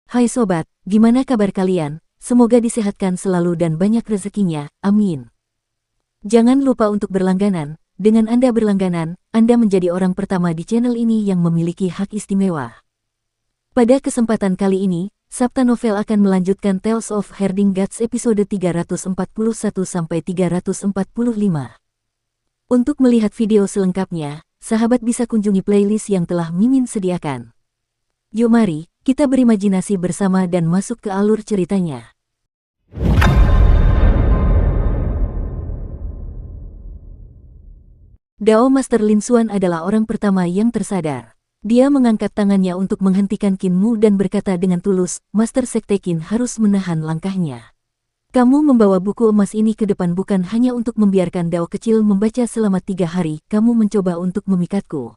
Hai sobat, gimana kabar kalian? Semoga disehatkan selalu dan banyak rezekinya, amin. Jangan lupa untuk berlangganan. Dengan Anda berlangganan, Anda menjadi orang pertama di channel ini yang memiliki hak istimewa. Pada kesempatan kali ini, Sabta Novel akan melanjutkan Tales of Herding Gods episode 341-345. Untuk melihat video selengkapnya, sahabat bisa kunjungi playlist yang telah Mimin sediakan. Yuk mari, kita berimajinasi bersama dan masuk ke alur ceritanya. Dao Master Lin Xuan adalah orang pertama yang tersadar. Dia mengangkat tangannya untuk menghentikan Qin Mu dan berkata dengan tulus, Master Sekte Qin harus menahan langkahnya. Kamu membawa buku emas ini ke depan bukan hanya untuk membiarkan Dao kecil membaca selama 3 hari, kamu mencoba untuk memikatku.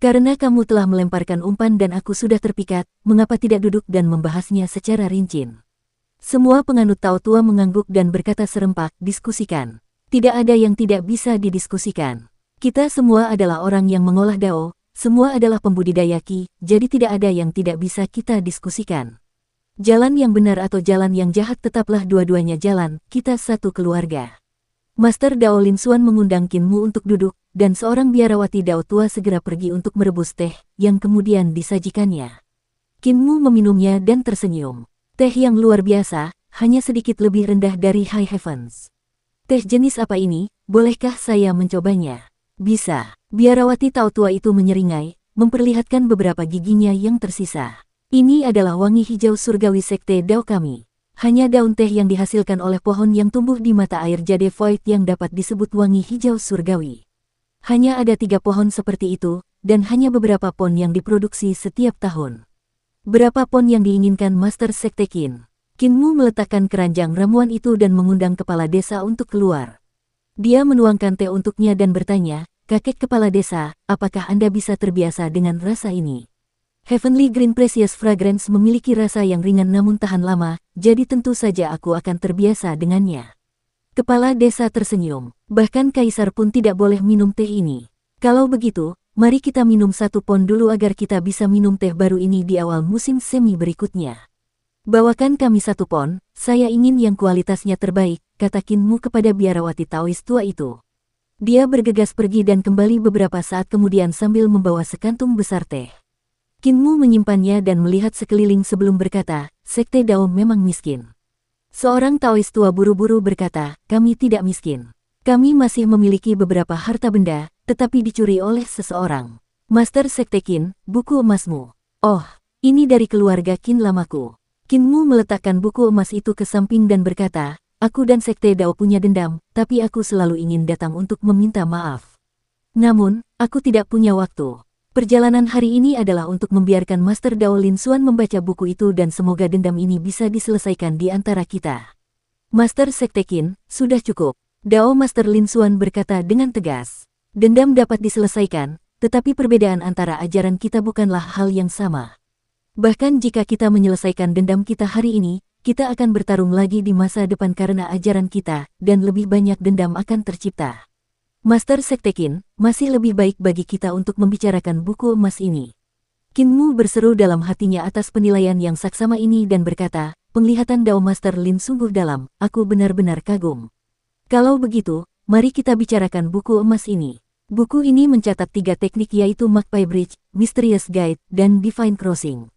Karena kamu telah melemparkan umpan dan aku sudah terpikat, mengapa tidak duduk dan membahasnya secara rinci? Semua penganut Tao tua mengangguk dan berkata serempak, diskusikan. Tidak ada yang tidak bisa didiskusikan. Kita semua adalah orang yang mengolah Dao, semua adalah pembudidaya Qi, jadi tidak ada yang tidak bisa kita diskusikan. Jalan yang benar atau jalan yang jahat tetaplah dua-duanya jalan, kita satu keluarga. Master Dao Lin Xuan mengundang Qin Mu untuk duduk, dan seorang biarawati Dao tua segera pergi untuk merebus teh, yang kemudian disajikannya. Qin Mu meminumnya dan tersenyum. Teh yang luar biasa, hanya sedikit lebih rendah dari High Heavens. Teh jenis apa ini, bolehkah saya mencobanya? Bisa. Biarawati Tao tua itu menyeringai, memperlihatkan beberapa giginya yang tersisa. Ini adalah wangi hijau surgawi sekte Dao kami. Hanya daun teh yang dihasilkan oleh pohon yang tumbuh di mata air Jade Void yang dapat disebut wangi hijau surgawi. Hanya ada 3 pohon seperti itu, dan hanya beberapa pon yang diproduksi setiap tahun. Berapa pon yang diinginkan Master Sekte Qin? Qin Mu meletakkan keranjang ramuan itu dan mengundang kepala desa untuk keluar. Dia menuangkan teh untuknya dan bertanya, kakek kepala desa, apakah Anda bisa terbiasa dengan rasa ini? Heavenly Green Precious Fragrance memiliki rasa yang ringan namun tahan lama, jadi tentu saja aku akan terbiasa dengannya. Kepala desa tersenyum, bahkan kaisar pun tidak boleh minum teh ini. Kalau begitu, mari kita minum 1 pon dulu agar kita bisa minum teh baru ini di awal musim semi berikutnya. Bawakan kami 1 pon, saya ingin yang kualitasnya terbaik, kata Qin Mu kepada biarawati Taois tua itu. Dia bergegas pergi dan kembali beberapa saat kemudian sambil membawa sekantung besar teh. Qin Mu menyimpannya dan melihat sekeliling sebelum berkata, Sekte Dao memang miskin. Seorang Taois tua buru-buru berkata, kami tidak miskin. Kami masih memiliki beberapa harta benda, tetapi dicuri oleh seseorang. Master Sekte Qin, buku emasmu. Oh, ini dari keluarga Qin lamaku. Qin Mu meletakkan buku emas itu ke samping dan berkata, aku dan Sekte Dao punya dendam, tapi aku selalu ingin datang untuk meminta maaf. Namun, aku tidak punya waktu. Perjalanan hari ini adalah untuk membiarkan Master Dao Lin Xuan membaca buku itu dan semoga dendam ini bisa diselesaikan di antara kita. Master Sekte Qin, sudah cukup. Dao Master Lin Xuan berkata dengan tegas. Dendam dapat diselesaikan, tetapi perbedaan antara ajaran kita bukanlah hal yang sama. Bahkan jika kita menyelesaikan dendam kita hari ini, kita akan bertarung lagi di masa depan karena ajaran kita, dan lebih banyak dendam akan tercipta. Master Sekte Qin, masih lebih baik bagi kita untuk membicarakan buku emas ini. Qin Mu berseru dalam hatinya atas penilaian yang saksama ini dan berkata, penglihatan Dao Master Lin sungguh dalam, aku benar-benar kagum. Kalau begitu, mari kita bicarakan buku emas ini. Buku ini mencatat 3 teknik yaitu Magpie Bridge, Mysterious Guide, dan Divine Crossing.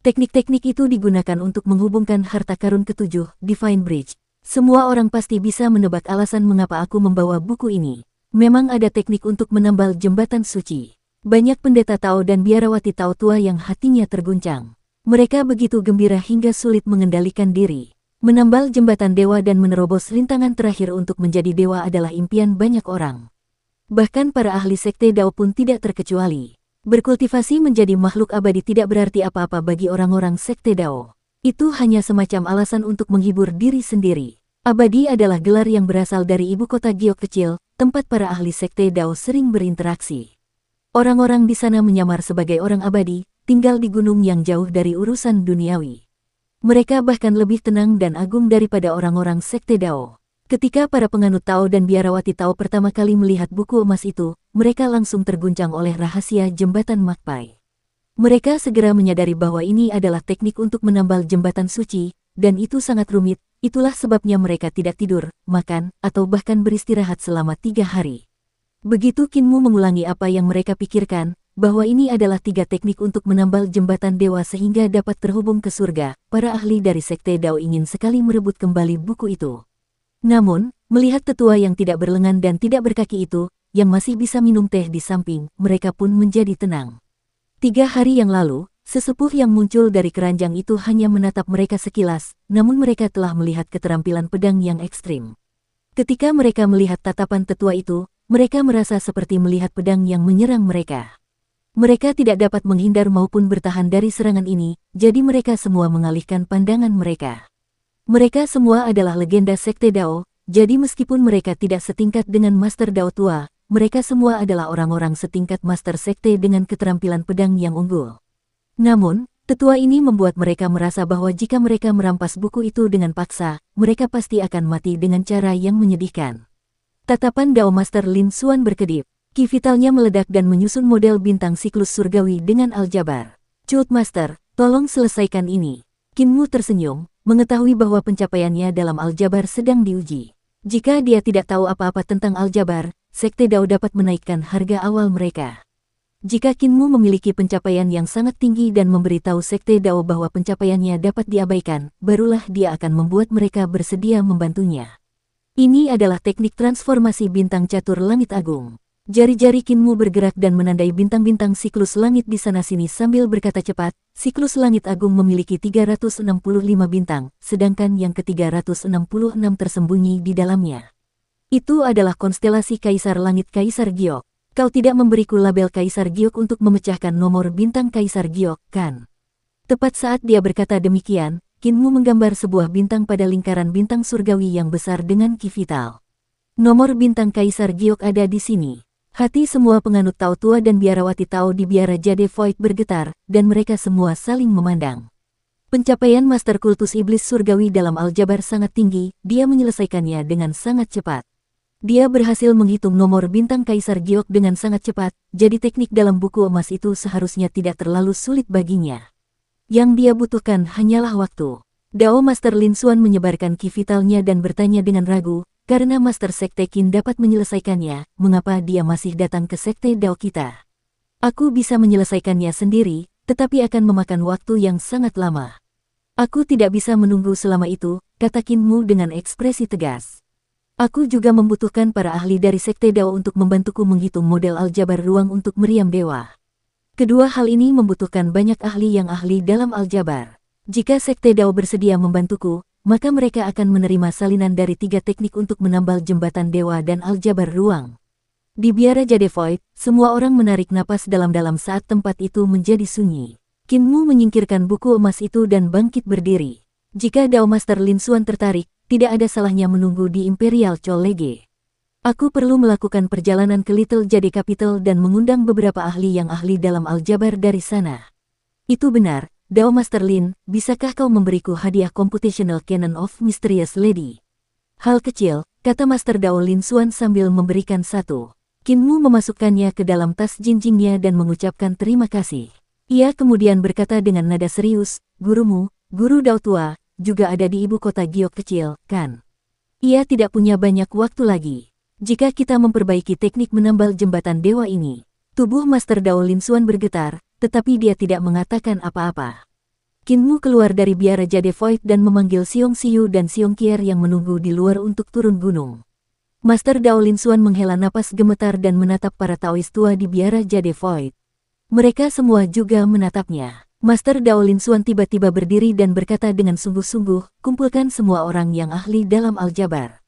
Teknik-teknik itu digunakan untuk menghubungkan harta karun ke-7, Divine Bridge. Semua orang pasti bisa menebak alasan mengapa aku membawa buku ini. Memang ada teknik untuk menambal jembatan suci. Banyak pendeta Tao dan biarawati Tao tua yang hatinya terguncang. Mereka begitu gembira hingga sulit mengendalikan diri. Menambal jembatan dewa dan menerobos rintangan terakhir untuk menjadi dewa adalah impian banyak orang. Bahkan para ahli sekte Dao pun tidak terkecuali. Berkultivasi menjadi makhluk abadi tidak berarti apa-apa bagi orang-orang sekte Dao. Itu hanya semacam alasan untuk menghibur diri sendiri. Abadi adalah gelar yang berasal dari ibu kota Giok kecil, tempat para ahli sekte Dao sering berinteraksi. Orang-orang di sana menyamar sebagai orang abadi, tinggal di gunung yang jauh dari urusan duniawi. Mereka bahkan lebih tenang dan agung daripada orang-orang sekte Dao. Ketika para penganut Tao dan biarawati Tao pertama kali melihat buku emas itu, mereka langsung terguncang oleh rahasia jembatan Magpie. Mereka segera menyadari bahwa ini adalah teknik untuk menambal jembatan suci, dan itu sangat rumit, itulah sebabnya mereka tidak tidur, makan, atau bahkan beristirahat selama 3 hari. Begitu Kinmu mengulangi apa yang mereka pikirkan, bahwa ini adalah 3 teknik untuk menambal jembatan dewa sehingga dapat terhubung ke surga, para ahli dari Sekte Dao ingin sekali merebut kembali buku itu. Namun, melihat tetua yang tidak berlengan dan tidak berkaki itu, yang masih bisa minum teh di samping, mereka pun menjadi tenang. 3 hari yang lalu, sesepuh yang muncul dari keranjang itu hanya menatap mereka sekilas, namun mereka telah melihat keterampilan pedang yang ekstrim. Ketika mereka melihat tatapan tetua itu, mereka merasa seperti melihat pedang yang menyerang mereka. Mereka tidak dapat menghindar maupun bertahan dari serangan ini, jadi mereka semua mengalihkan pandangan mereka. Mereka semua adalah legenda Sekte Dao, jadi meskipun mereka tidak setingkat dengan Master Dao tua, mereka semua adalah orang-orang setingkat Master Sekte dengan keterampilan pedang yang unggul. Namun, tetua ini membuat mereka merasa bahwa jika mereka merampas buku itu dengan paksa, mereka pasti akan mati dengan cara yang menyedihkan. Tatapan Dao Master Lin Xuan berkedip. Ki vitalnya meledak dan menyusun model bintang siklus surgawi dengan aljabar. Cult Master, tolong selesaikan ini. Kinmu tersenyum, mengetahui bahwa pencapaiannya dalam aljabar sedang diuji. Jika dia tidak tahu apa-apa tentang aljabar, Sekte Dao dapat menaikkan harga awal mereka. Jika Kinmu memiliki pencapaian yang sangat tinggi dan memberitahu Sekte Dao bahwa pencapaiannya dapat diabaikan, barulah dia akan membuat mereka bersedia membantunya. Ini adalah teknik transformasi bintang catur langit agung. Jari-jari Kinmu bergerak dan menandai bintang-bintang siklus langit di sana-sini sambil berkata cepat, siklus langit agung memiliki 365 bintang, sedangkan yang ke-366 tersembunyi di dalamnya. Itu adalah konstelasi Kaisar Langit Kaisar Giok. Kau tidak memberiku label Kaisar Giok untuk memecahkan nomor bintang Kaisar Giok, kan? Tepat saat dia berkata demikian, Kinmu menggambar sebuah bintang pada lingkaran bintang surgawi yang besar dengan ki vital. Nomor bintang Kaisar Giok ada di sini. Hati semua penganut Tao tua dan biarawati Tao di biara Jade Void bergetar, dan mereka semua saling memandang. Pencapaian Master Kultus Iblis Surgawi dalam aljabar sangat tinggi, dia menyelesaikannya dengan sangat cepat. Dia berhasil menghitung nomor bintang Kaisar Giok dengan sangat cepat, jadi teknik dalam buku emas itu seharusnya tidak terlalu sulit baginya. Yang dia butuhkan hanyalah waktu. Dao Master Lin Xuan menyebarkan ki vitalnya dan bertanya dengan ragu, karena Master Sekte Qin dapat menyelesaikannya, mengapa dia masih datang ke Sekte Dao kita? Aku bisa menyelesaikannya sendiri, tetapi akan memakan waktu yang sangat lama. Aku tidak bisa menunggu selama itu, kata Kinmu dengan ekspresi tegas. Aku juga membutuhkan para ahli dari Sekte Dao untuk membantuku menghitung model aljabar ruang untuk meriam dewa. Kedua hal ini membutuhkan banyak ahli yang ahli dalam aljabar. Jika Sekte Dao bersedia membantuku, maka mereka akan menerima salinan dari 3 teknik untuk menambal jembatan dewa dan aljabar ruang. Di biara Jade Void, semua orang menarik napas dalam-dalam saat tempat itu menjadi sunyi. Kinmu menyingkirkan buku emas itu dan bangkit berdiri. Jika Dao Master Lin Xuan tertarik, tidak ada salahnya menunggu di Imperial College. Aku perlu melakukan perjalanan ke Little Jade Capital dan mengundang beberapa ahli yang ahli dalam aljabar dari sana. Itu benar. Dao Master Lin, bisakah kau memberiku hadiah Computational Canon of Mysterious Lady? Hal kecil, kata Master Dao Lin Xuan sambil memberikan satu. Kinmu memasukkannya ke dalam tas jinjingnya dan mengucapkan terima kasih. Ia kemudian berkata dengan nada serius, gurumu, guru Dao tua, juga ada di ibu kota Giok kecil, kan? Ia tidak punya banyak waktu lagi. Jika kita memperbaiki teknik menambal jembatan dewa ini, tubuh Master Dao Lin Xuan bergetar, tetapi dia tidak mengatakan apa-apa. Kinmu keluar dari biara Jade Void dan memanggil Xiong Xiu dan Xiong Qier yang menunggu di luar untuk turun gunung. Master Dao Lin Xuan menghela napas gemetar dan menatap para Taois tua di biara Jade Void. Mereka semua juga menatapnya. Master Dao Lin Xuan tiba-tiba berdiri dan berkata dengan sungguh-sungguh, kumpulkan semua orang yang ahli dalam aljabar.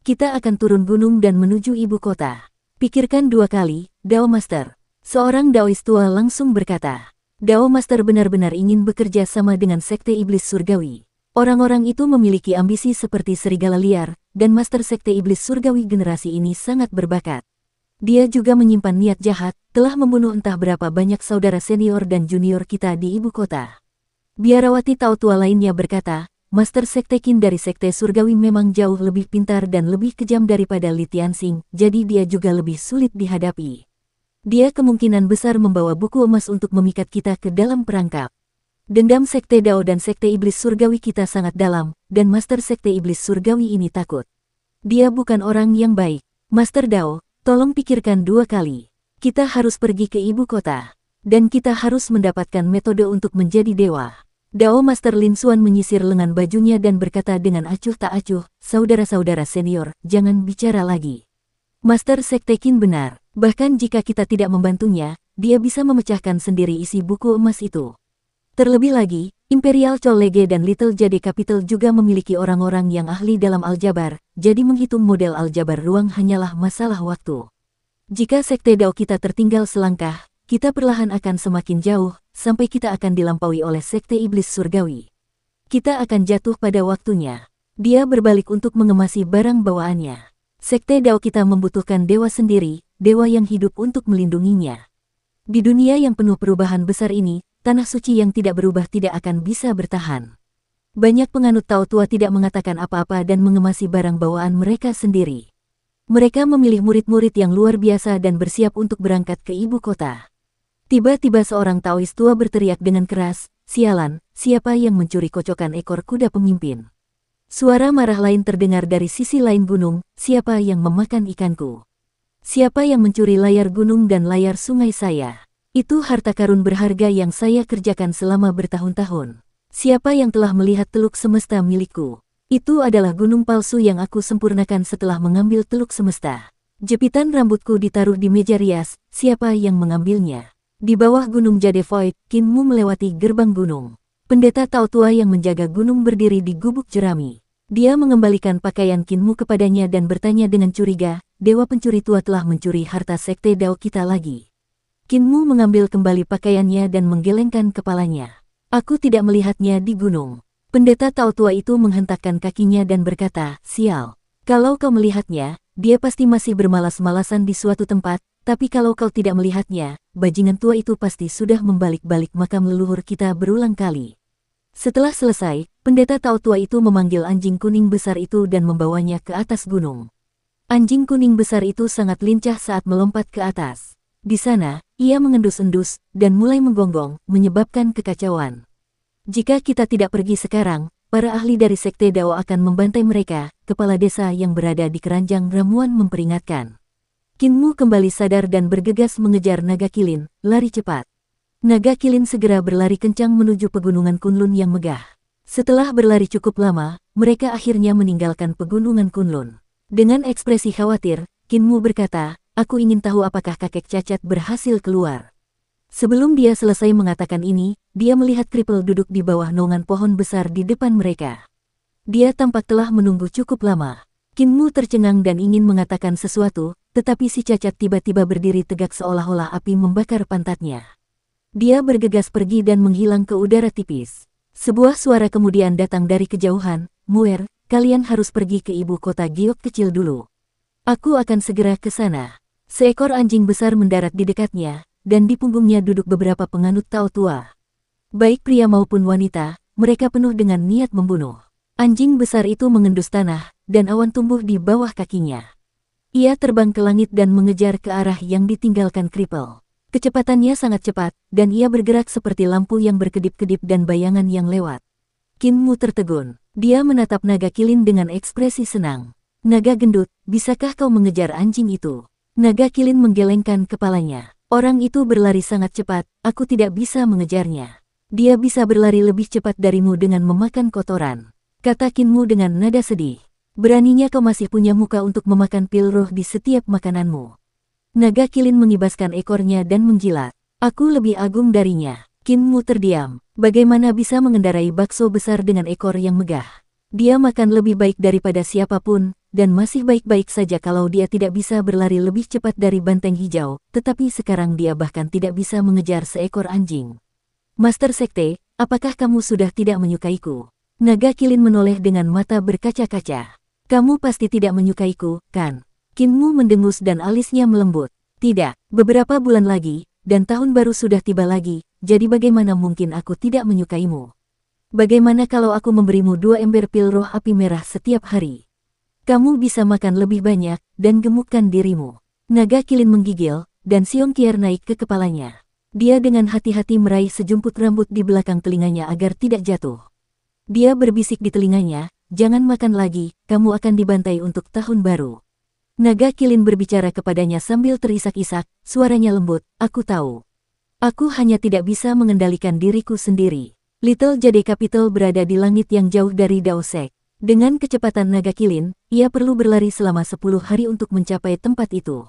Kita akan turun gunung dan menuju ibu kota. Pikirkan 2 kali, Dao Master. Seorang Daois tua langsung berkata, Dao Master benar-benar ingin bekerja sama dengan Sekte Iblis Surgawi. Orang-orang itu memiliki ambisi seperti serigala liar, dan Master Sekte Iblis Surgawi generasi ini sangat berbakat. Dia juga menyimpan niat jahat, telah membunuh entah berapa banyak saudara senior dan junior kita di ibu kota. Biarawati Tao tua lainnya berkata, Master Sekte Qin dari Sekte Surgawi memang jauh lebih pintar dan lebih kejam daripada Li Tianxing, jadi dia juga lebih sulit dihadapi. Dia kemungkinan besar membawa buku emas untuk memikat kita ke dalam perangkap. Dendam Sekte Dao dan Sekte Iblis Surgawi kita sangat dalam, dan Master Sekte Iblis Surgawi ini takut. Dia bukan orang yang baik. Master Dao, tolong pikirkan 2 kali. Kita harus pergi ke ibu kota. Dan kita harus mendapatkan metode untuk menjadi dewa. Dao Master Lin Xuan menyisir lengan bajunya dan berkata dengan acuh tak acuh, saudara-saudara senior, jangan bicara lagi. Master Sekte Qin benar, bahkan jika kita tidak membantunya, dia bisa memecahkan sendiri isi buku emas itu. Terlebih lagi, Imperial College dan Little Jade Capital juga memiliki orang-orang yang ahli dalam aljabar, jadi menghitung model aljabar ruang hanyalah masalah waktu. Jika Sekte Dao kita tertinggal selangkah, kita perlahan akan semakin jauh, sampai kita akan dilampaui oleh Sekte Iblis Surgawi. Kita akan jatuh pada waktunya. Dia berbalik untuk mengemasi barang bawaannya. Sekte Dao kita membutuhkan dewa sendiri, dewa yang hidup untuk melindunginya. Di dunia yang penuh perubahan besar ini, tanah suci yang tidak berubah tidak akan bisa bertahan. Banyak penganut Tao tua tidak mengatakan apa-apa dan mengemasi barang bawaan mereka sendiri. Mereka memilih murid-murid yang luar biasa dan bersiap untuk berangkat ke ibu kota. Tiba-tiba seorang Taois tua berteriak dengan keras, sialan, siapa yang mencuri kocokan ekor kuda pemimpin? Suara marah lain terdengar dari sisi lain gunung, siapa yang memakan ikanku? Siapa yang mencuri layar gunung dan layar sungai saya? Itu harta karun berharga yang saya kerjakan selama bertahun-tahun. Siapa yang telah melihat teluk semesta milikku? Itu adalah gunung palsu yang aku sempurnakan setelah mengambil teluk semesta. Jepitan rambutku ditaruh di meja rias, siapa yang mengambilnya? Di bawah gunung Jade Void, Qin Mu melewati gerbang gunung. Pendeta Tao tua yang menjaga gunung berdiri di gubuk jerami. Dia mengembalikan pakaian Qin Mu kepadanya dan bertanya dengan curiga, dewa pencuri tua telah mencuri harta Sekte Dao kita lagi. Qin Mu mengambil kembali pakaiannya dan menggelengkan kepalanya. Aku tidak melihatnya di gunung. Pendeta Tao tua itu menghentakkan kakinya dan berkata, sial. Kalau kau melihatnya, dia pasti masih bermalas-malasan di suatu tempat, tapi kalau kau tidak melihatnya, bajingan tua itu pasti sudah membalik-balik makam leluhur kita berulang kali. Setelah selesai, pendeta Tao tua itu memanggil anjing kuning besar itu dan membawanya ke atas gunung. Anjing kuning besar itu sangat lincah saat melompat ke atas. Di sana, ia mengendus-endus dan mulai menggonggong, menyebabkan kekacauan. Jika kita tidak pergi sekarang, para ahli dari Sekte Dao akan membantai mereka, kepala desa yang berada di keranjang ramuan memperingatkan. Qin Mu kembali sadar dan bergegas mengejar naga kilin, lari cepat. Naga kilin segera berlari kencang menuju pegunungan Kunlun yang megah. Setelah berlari cukup lama, mereka akhirnya meninggalkan pegunungan Kunlun. Dengan ekspresi khawatir, Qin Mu berkata, aku ingin tahu apakah kakek cacat berhasil keluar. Sebelum dia selesai mengatakan ini, dia melihat kripel duduk di bawah naungan pohon besar di depan mereka. Dia tampak telah menunggu cukup lama. Qin Mu tercengang dan ingin mengatakan sesuatu, tetapi si cacat tiba-tiba berdiri tegak seolah-olah api membakar pantatnya. Dia bergegas pergi dan menghilang ke udara tipis. Sebuah suara kemudian datang dari kejauhan, Muer, kalian harus pergi ke ibu kota giok kecil dulu. Aku akan segera ke sana. Seekor anjing besar mendarat di dekatnya, dan di punggungnya duduk beberapa penganut Tao tua. Baik pria maupun wanita, mereka penuh dengan niat membunuh. Anjing besar itu mengendus tanah, dan awan tumbuh di bawah kakinya. Ia terbang ke langit dan mengejar ke arah yang ditinggalkan kripel. Kecepatannya sangat cepat, dan ia bergerak seperti lampu yang berkedip-kedip dan bayangan yang lewat. Qin Mu tertegun. Dia menatap naga kilin dengan ekspresi senang. Naga gendut, bisakah kau mengejar anjing itu? Naga kilin menggelengkan kepalanya. Orang itu berlari sangat cepat, aku tidak bisa mengejarnya. Dia bisa berlari lebih cepat darimu dengan memakan kotoran. Kata Qin Mu dengan nada sedih. Beraninya kau masih punya muka untuk memakan pil roh di setiap makananmu. Naga kilin mengibaskan ekornya dan menjilat. Aku lebih agung darinya. Qin Mu terdiam. Bagaimana bisa mengendarai bakso besar dengan ekor yang megah? Dia makan lebih baik daripada siapapun, dan masih baik-baik saja kalau dia tidak bisa berlari lebih cepat dari banteng hijau, tetapi sekarang dia bahkan tidak bisa mengejar seekor anjing. Master Sekte, apakah kamu sudah tidak menyukaiku? Naga kilin menoleh dengan mata berkaca-kaca. Kamu pasti tidak menyukaiku, kan? Qin Mu mendengus dan alisnya melembut. Tidak, beberapa bulan lagi, dan tahun baru sudah tiba lagi, jadi bagaimana mungkin aku tidak menyukaimu? Bagaimana kalau aku memberimu 2 ember pil roh api merah setiap hari? Kamu bisa makan lebih banyak, dan gemukkan dirimu. Naga kilin menggigil, dan Xiong Qier naik ke kepalanya. Dia dengan hati-hati meraih sejumput rambut di belakang telinganya agar tidak jatuh. Dia berbisik di telinganya, "Jangan makan lagi, kamu akan dibantai untuk tahun baru." Naga Kilin berbicara kepadanya sambil terisak-isak, suaranya lembut, "Aku tahu. Aku hanya tidak bisa mengendalikan diriku sendiri." Little Jade Capital berada di langit yang jauh dari Dao Sek. Dengan kecepatan naga Kilin, ia perlu berlari selama 10 hari untuk mencapai tempat itu.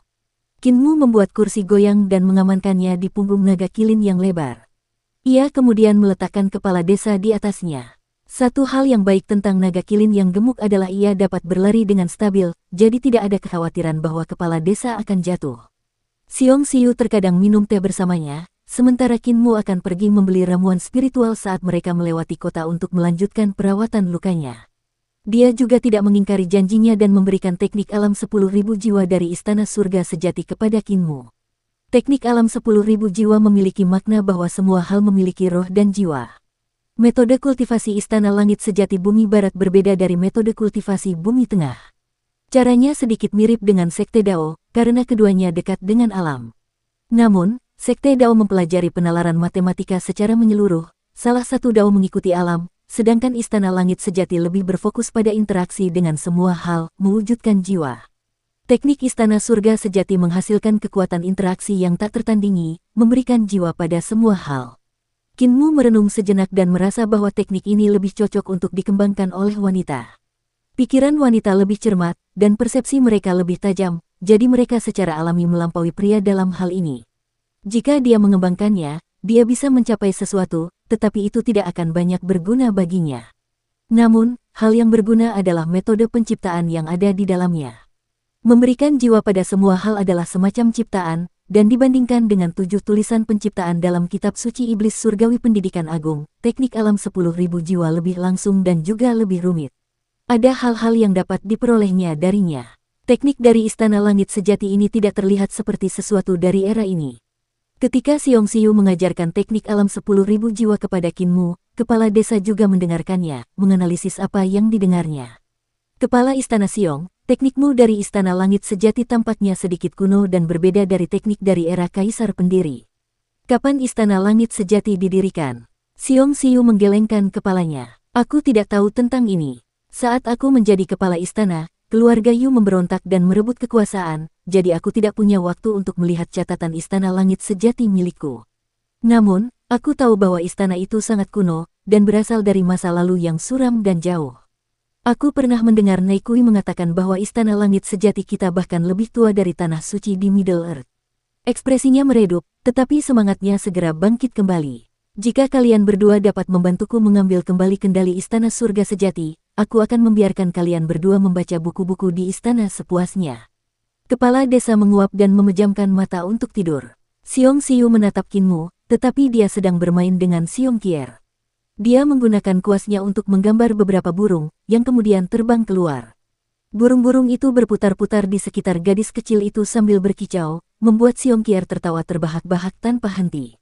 Kinmu membuat kursi goyang dan mengamankannya di punggung naga Kilin yang lebar. Ia kemudian meletakkan kepala desa di atasnya. Satu hal yang baik tentang naga Kilin yang gemuk adalah ia dapat berlari dengan stabil, jadi tidak ada kekhawatiran bahwa kepala desa akan jatuh. Xiong Xiu terkadang minum teh bersamanya, sementara Kinmu akan pergi membeli ramuan spiritual saat mereka melewati kota untuk melanjutkan perawatan lukanya. Dia juga tidak mengingkari janjinya dan memberikan teknik alam 10.000 jiwa dari Istana Surga Sejati kepada Kinmu. Teknik alam 10.000 jiwa memiliki makna bahwa semua hal memiliki roh dan jiwa. Metode kultivasi Istana Langit Sejati Bumi Barat berbeda dari metode kultivasi Bumi Tengah. Caranya sedikit mirip dengan Sekte Dao, karena keduanya dekat dengan alam. Namun, Sekte Dao mempelajari penalaran matematika secara menyeluruh, salah satu Dao mengikuti alam, sedangkan Istana Langit Sejati lebih berfokus pada interaksi dengan semua hal, mewujudkan jiwa. Teknik Istana Surga Sejati menghasilkan kekuatan interaksi yang tak tertandingi, memberikan jiwa pada semua hal. Kinmu merenung sejenak dan merasa bahwa teknik ini lebih cocok untuk dikembangkan oleh wanita. Pikiran wanita lebih cermat, dan persepsi mereka lebih tajam, jadi mereka secara alami melampaui pria dalam hal ini. Jika dia mengembangkannya, dia bisa mencapai sesuatu, tetapi itu tidak akan banyak berguna baginya. Namun, hal yang berguna adalah metode penciptaan yang ada di dalamnya. Memberikan jiwa pada semua hal adalah semacam ciptaan, dan dibandingkan dengan 7 tulisan penciptaan dalam kitab suci Iblis Surgawi Pendidikan Agung, teknik alam 10.000 jiwa lebih langsung dan juga lebih rumit. Ada hal-hal yang dapat diperolehnya darinya. Teknik dari Istana Langit Sejati ini tidak terlihat seperti sesuatu dari era ini. Ketika Xiong Xiu mengajarkan teknik alam 10.000 jiwa kepada Kinmu, kepala desa juga mendengarkannya, menganalisis apa yang didengarnya. Kepala Istana Xiong, teknikmu dari Istana Langit Sejati tampaknya sedikit kuno dan berbeda dari teknik dari era Kaisar Pendiri. Kapan Istana Langit Sejati didirikan? Xiong Xiu menggelengkan kepalanya. Aku tidak tahu tentang ini. Saat aku menjadi kepala istana, keluarga Yu memberontak dan merebut kekuasaan, jadi aku tidak punya waktu untuk melihat catatan Istana Langit Sejati milikku. Namun, aku tahu bahwa istana itu sangat kuno, dan berasal dari masa lalu yang suram dan jauh. Aku pernah mendengar Neikui mengatakan bahwa Istana Langit Sejati kita bahkan lebih tua dari Tanah Suci di Middle Earth. Ekspresinya meredup, tetapi semangatnya segera bangkit kembali. Jika kalian berdua dapat membantuku mengambil kembali kendali Istana Surga Sejati, aku akan membiarkan kalian berdua membaca buku-buku di istana sepuasnya. Kepala desa menguap dan memejamkan mata untuk tidur. Xiong Xiu menatap Kinmu, tetapi dia sedang bermain dengan Xiong Qier. Dia menggunakan kuasnya untuk menggambar beberapa burung, yang kemudian terbang keluar. Burung-burung itu berputar-putar di sekitar gadis kecil itu sambil berkicau, membuat Xiong Qier tertawa terbahak-bahak tanpa henti.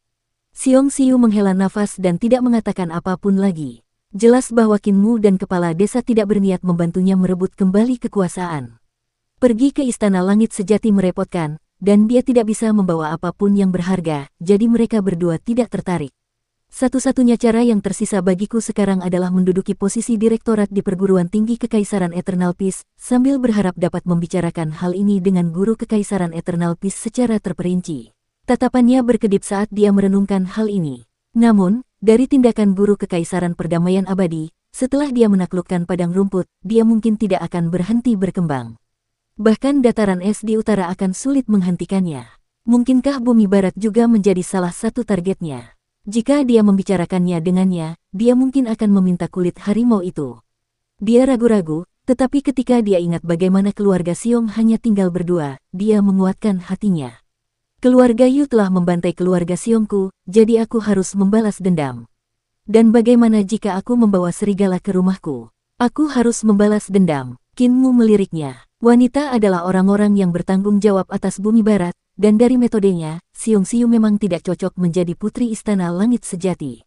Xiong Xiu menghela nafas dan tidak mengatakan apapun lagi. Jelas bahwa Kinmu dan kepala desa tidak berniat membantunya merebut kembali kekuasaan. Pergi ke Istana Langit Sejati merepotkan, dan dia tidak bisa membawa apapun yang berharga, jadi mereka berdua tidak tertarik. Satu-satunya cara yang tersisa bagiku sekarang adalah menduduki posisi direktorat di perguruan tinggi Kekaisaran Eternal Peace, sambil berharap dapat membicarakan hal ini dengan guru Kekaisaran Eternal Peace secara terperinci. Tatapannya berkedip saat dia merenungkan hal ini. Namun, dari tindakan guru Kekaisaran Perdamaian Abadi, setelah dia menaklukkan padang rumput, dia mungkin tidak akan berhenti berkembang. Bahkan dataran es di utara akan sulit menghentikannya. Mungkinkah bumi barat juga menjadi salah satu targetnya? Jika dia membicarakannya dengannya, dia mungkin akan meminta kulit harimau itu. Dia ragu-ragu, tetapi ketika dia ingat bagaimana keluarga Xiong hanya tinggal berdua, dia menguatkan hatinya. Keluarga Yu telah membantai keluarga Xiongku, jadi aku harus membalas dendam. Dan bagaimana jika aku membawa serigala ke rumahku? Aku harus membalas dendam. Kinmu meliriknya. Wanita adalah orang-orang yang bertanggung jawab atas bumi barat, dan dari metodenya, Xiong Xiu memang tidak cocok menjadi putri Istana Langit Sejati.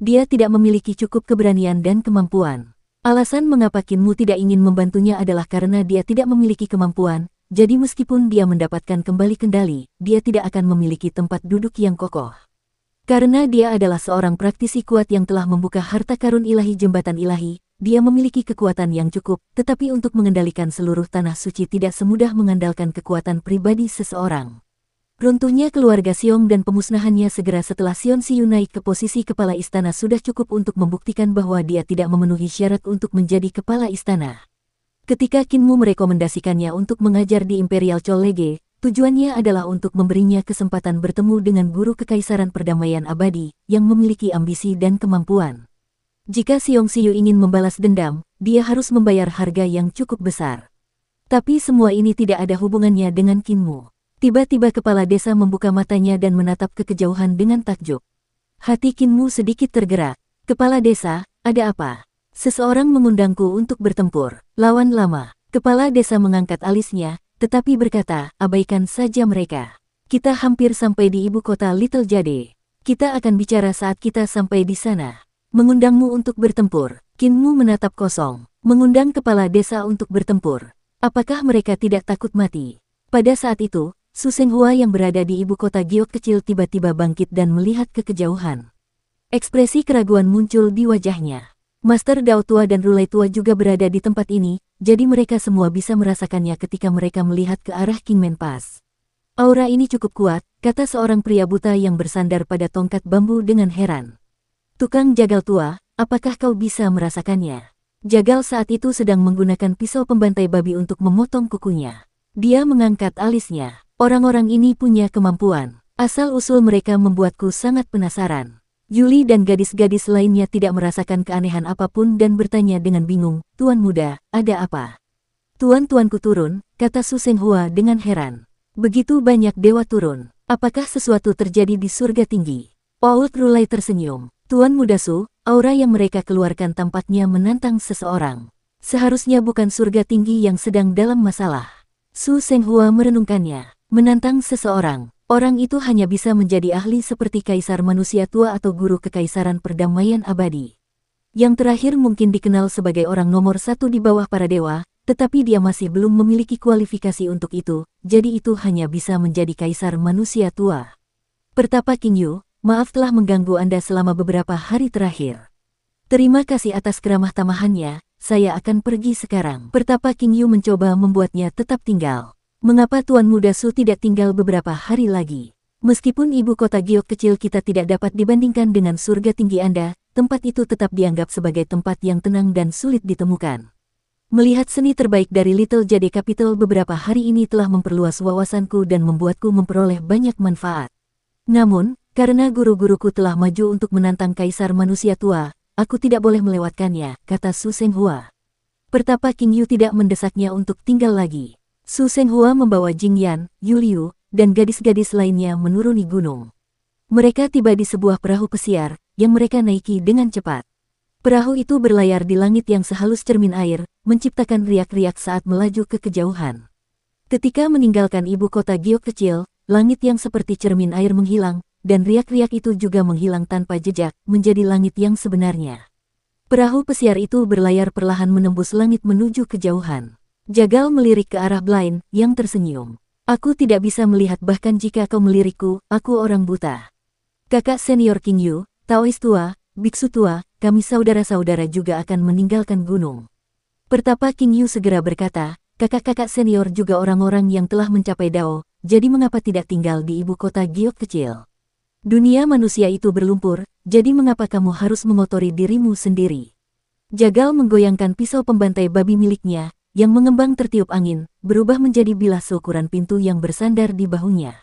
Dia tidak memiliki cukup keberanian dan kemampuan. Alasan mengapa Kinmu tidak ingin membantunya adalah karena dia tidak memiliki kemampuan, jadi meskipun dia mendapatkan kembali kendali, dia tidak akan memiliki tempat duduk yang kokoh. Karena dia adalah seorang praktisi kuat yang telah membuka harta karun ilahi jembatan ilahi, dia memiliki kekuatan yang cukup, tetapi untuk mengendalikan seluruh tanah suci tidak semudah mengandalkan kekuatan pribadi seseorang. Runtuhnya keluarga Xiong dan pemusnahannya segera setelah Xion Xiu naik ke posisi kepala istana sudah cukup untuk membuktikan bahwa dia tidak memenuhi syarat untuk menjadi kepala istana. Ketika Qin Mu merekomendasikannya untuk mengajar di Imperial College, tujuannya adalah untuk memberinya kesempatan bertemu dengan guru kekaisaran perdamaian abadi yang memiliki ambisi dan kemampuan. Jika Xiong Xiu ingin membalas dendam, dia harus membayar harga yang cukup besar. Tapi semua ini tidak ada hubungannya dengan Qin Mu. Tiba-tiba kepala desa membuka matanya dan menatap ke kejauhan dengan takjub. Hati Qin Mu sedikit tergerak. Kepala desa, ada apa? Seseorang mengundangku untuk bertempur. Lawan lama. Kepala desa mengangkat alisnya, tetapi berkata, abaikan saja mereka. Kita hampir sampai di ibu kota Little Jade. Kita akan bicara saat kita sampai di sana. Mengundangmu untuk bertempur. Qin Mu menatap kosong. Mengundang kepala desa untuk bertempur. Apakah mereka tidak takut mati? Pada saat itu, Su Senghua yang berada di ibu kota Giok kecil tiba-tiba bangkit dan melihat ke kejauhan. Ekspresi keraguan muncul di wajahnya. Master Dao tua dan Rulai tua juga berada di tempat ini, jadi mereka semua bisa merasakannya ketika mereka melihat ke arah Kingman Pass. Aura ini cukup kuat, kata seorang pria buta yang bersandar pada tongkat bambu dengan heran. Tukang jagal tua, apakah kau bisa merasakannya? Jagal saat itu sedang menggunakan pisau pembantai babi untuk memotong kukunya. Dia mengangkat alisnya. Orang-orang ini punya kemampuan. Asal-usul mereka membuatku sangat penasaran. Yuli dan gadis-gadis lainnya tidak merasakan keanehan apapun dan bertanya dengan bingung, Tuan muda, ada apa? Tuan-tuanku turun, kata Su Senghua dengan heran. Begitu banyak dewa turun. Apakah sesuatu terjadi di surga tinggi? Paul Rulai tersenyum. Tuan muda Su, aura yang mereka keluarkan tampaknya menantang seseorang. Seharusnya bukan surga tinggi yang sedang dalam masalah. Su Senghua merenungkannya. Menantang seseorang, orang itu hanya bisa menjadi ahli seperti kaisar manusia tua atau guru kekaisaran perdamaian abadi. Yang terakhir mungkin dikenal sebagai orang nomor satu di bawah para dewa, tetapi dia masih belum memiliki kualifikasi untuk itu, jadi itu hanya bisa menjadi kaisar manusia tua. Pertapa King Yu, maaf telah mengganggu Anda selama beberapa hari terakhir. Terima kasih atas keramah tamahannya, saya akan pergi sekarang. Pertapa King Yu mencoba membuatnya tetap tinggal. Mengapa Tuan Muda Su tidak tinggal beberapa hari lagi? Meskipun ibu kota Giok kecil kita tidak dapat dibandingkan dengan surga tinggi Anda, tempat itu tetap dianggap sebagai tempat yang tenang dan sulit ditemukan. Melihat seni terbaik dari Little Jade Capital beberapa hari ini telah memperluas wawasanku dan membuatku memperoleh banyak manfaat. Namun, karena guru-guruku telah maju untuk menantang kaisar manusia tua, aku tidak boleh melewatkannya, kata Su Senghua. Pertapa King Yu tidak mendesaknya untuk tinggal lagi. Su Senghua membawa Jing Yan, Yu Liu, dan gadis-gadis lainnya menuruni gunung. Mereka tiba di sebuah perahu pesiar, yang mereka naiki dengan cepat. Perahu itu berlayar di langit yang sehalus cermin air, menciptakan riak-riak saat melaju ke kejauhan. Ketika meninggalkan ibu kota Giok kecil, langit yang seperti cermin air menghilang, dan riak-riak itu juga menghilang tanpa jejak, menjadi langit yang sebenarnya. Perahu pesiar itu berlayar perlahan menembus langit menuju kejauhan. Jagal melirik ke arah Blind, yang tersenyum. Aku tidak bisa melihat bahkan jika kau melirikku, aku orang buta. Kakak senior King Yu, Taois tua, biksu tua, kami saudara-saudara juga akan meninggalkan gunung. Pertapa King Yu segera berkata, kakak-kakak senior juga orang-orang yang telah mencapai Dao, jadi mengapa tidak tinggal di ibu kota Giok kecil? Dunia manusia itu berlumpur, jadi mengapa kamu harus mengotori dirimu sendiri? Jagal menggoyangkan pisau pembantai babi miliknya, yang mengembang tertiup angin, berubah menjadi bilah seukuran pintu yang bersandar di bahunya.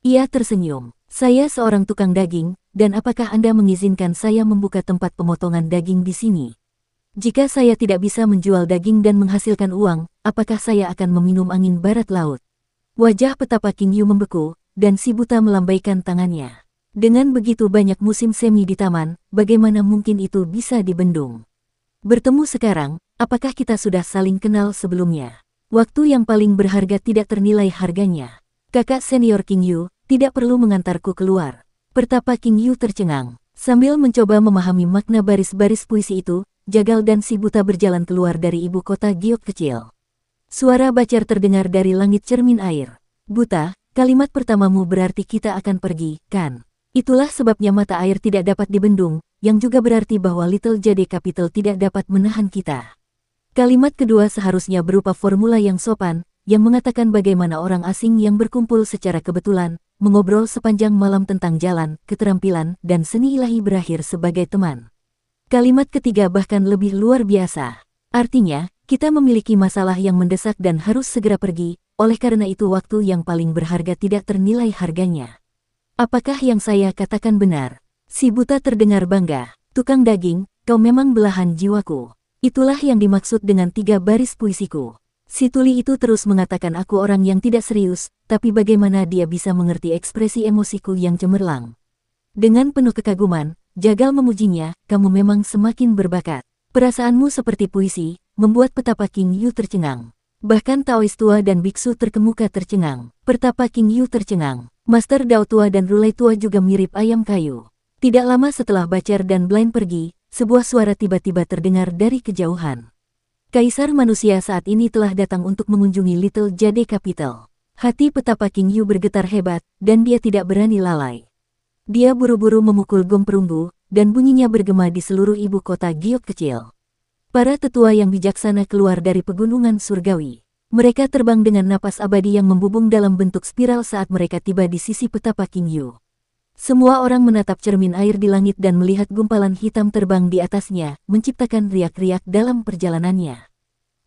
Ia tersenyum. Saya seorang tukang daging, dan apakah Anda mengizinkan saya membuka tempat pemotongan daging di sini? Jika saya tidak bisa menjual daging dan menghasilkan uang, apakah saya akan meminum angin barat laut? Wajah Petapa King Yu membeku, dan si buta melambaikan tangannya. Dengan begitu banyak musim semi di taman, bagaimana mungkin itu bisa dibendung? Bertemu sekarang, apakah kita sudah saling kenal sebelumnya? Waktu yang paling berharga tidak ternilai harganya. Kakak senior King Yu, tidak perlu mengantarku keluar. Pertapa King Yu tercengang. Sambil mencoba memahami makna baris-baris puisi itu, Jagal dan si buta berjalan keluar dari ibu kota Giok kecil. Suara Bacar terdengar dari langit cermin air. Buta, kalimat pertamamu berarti kita akan pergi, kan? Itulah sebabnya mata air tidak dapat dibendung, yang juga berarti bahwa Little Jade Capital tidak dapat menahan kita. Kalimat kedua seharusnya berupa formula yang sopan, yang mengatakan bagaimana orang asing yang berkumpul secara kebetulan, mengobrol sepanjang malam tentang jalan, keterampilan, dan seni ilahi berakhir sebagai teman. Kalimat ketiga bahkan lebih luar biasa. Artinya, kita memiliki masalah yang mendesak dan harus segera pergi, oleh karena itu waktu yang paling berharga tidak ternilai harganya. Apakah yang saya katakan benar? Si buta terdengar bangga. Tukang daging, kau memang belahan jiwaku. Itulah yang dimaksud dengan 3 baris puisiku. Si tuli itu terus mengatakan aku orang yang tidak serius, tapi bagaimana dia bisa mengerti ekspresi emosiku yang cemerlang. Dengan penuh kekaguman, Jagal memujinya, kamu memang semakin berbakat. Perasaanmu seperti puisi, membuat petapa King Yu tercengang. Bahkan Taois tua dan biksu terkemuka tercengang. Pertapa King Yu tercengang. Master Dao tua dan Rulai tua juga mirip ayam kayu. Tidak lama setelah Bacar dan Blind pergi, sebuah suara tiba-tiba terdengar dari kejauhan. Kaisar manusia saat ini telah datang untuk mengunjungi Little Jade Capital. Hati petapa King Yu bergetar hebat, dan dia tidak berani lalai. Dia buru-buru memukul gong perunggu, dan bunyinya bergema di seluruh ibu kota giok kecil. Para tetua yang bijaksana keluar dari pegunungan surgawi. Mereka terbang dengan napas abadi yang membubung dalam bentuk spiral saat mereka tiba di sisi petapa King Yu. Semua orang menatap cermin air di langit dan melihat gumpalan hitam terbang di atasnya, menciptakan riak-riak dalam perjalanannya.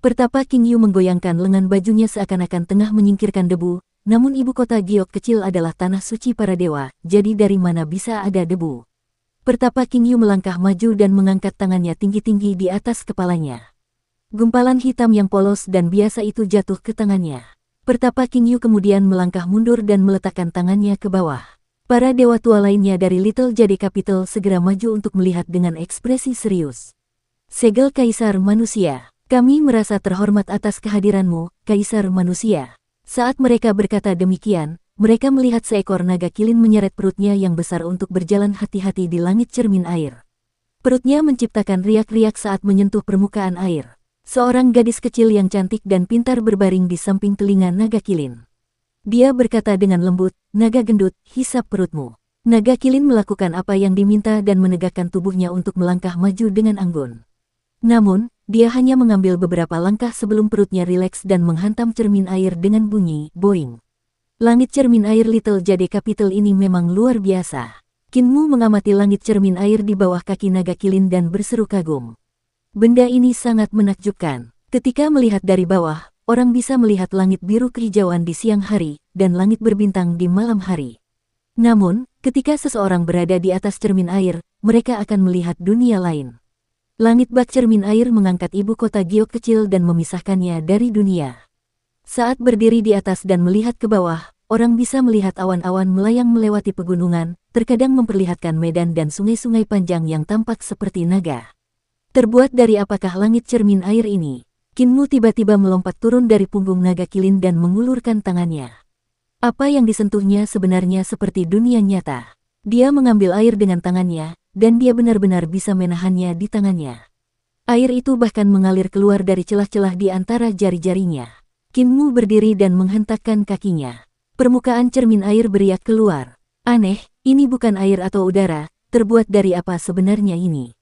Pertapa King Yu menggoyangkan lengan bajunya seakan-akan tengah menyingkirkan debu, namun ibu kota giok kecil adalah tanah suci para dewa, jadi dari mana bisa ada debu? Pertapa King Yu melangkah maju dan mengangkat tangannya tinggi-tinggi di atas kepalanya. Gumpalan hitam yang polos dan biasa itu jatuh ke tangannya. Pertapa King Yu kemudian melangkah mundur dan meletakkan tangannya ke bawah. Para dewa tua lainnya dari Little Jade Capital segera maju untuk melihat dengan ekspresi serius. Segel Kaisar Manusia, kami merasa terhormat atas kehadiranmu, Kaisar Manusia. Saat mereka berkata demikian, mereka melihat seekor naga kilin menyeret perutnya yang besar untuk berjalan hati-hati di langit cermin air. Perutnya menciptakan riak-riak saat menyentuh permukaan air. Seorang gadis kecil yang cantik dan pintar berbaring di samping telinga naga kilin. Dia berkata dengan lembut, naga gendut, hisap perutmu. Naga kilin melakukan apa yang diminta dan menegakkan tubuhnya untuk melangkah maju dengan anggun. Namun, dia hanya mengambil beberapa langkah sebelum perutnya rileks dan menghantam cermin air dengan bunyi, boing. Langit cermin air Little Jade Capital ini memang luar biasa. Kinmu mengamati langit cermin air di bawah kaki naga kilin dan berseru kagum. Benda ini sangat menakjubkan. Ketika melihat dari bawah, orang bisa melihat langit biru kehijauan di siang hari, dan langit berbintang di malam hari. Namun, ketika seseorang berada di atas cermin air, mereka akan melihat dunia lain. Langit bak cermin air mengangkat ibu kota giok kecil dan memisahkannya dari dunia. Saat berdiri di atas dan melihat ke bawah, orang bisa melihat awan-awan melayang melewati pegunungan, terkadang memperlihatkan medan dan sungai-sungai panjang yang tampak seperti naga. Terbuat dari apakah langit cermin air ini? Kinmu tiba-tiba melompat turun dari punggung naga kilin dan mengulurkan tangannya. Apa yang disentuhnya sebenarnya seperti dunia nyata. Dia mengambil air dengan tangannya, dan dia benar-benar bisa menahannya di tangannya. Air itu bahkan mengalir keluar dari celah-celah di antara jari-jarinya. Kinmu berdiri dan menghentakkan kakinya. Permukaan cermin air beriak keluar. Aneh, ini bukan air atau udara, terbuat dari apa sebenarnya ini?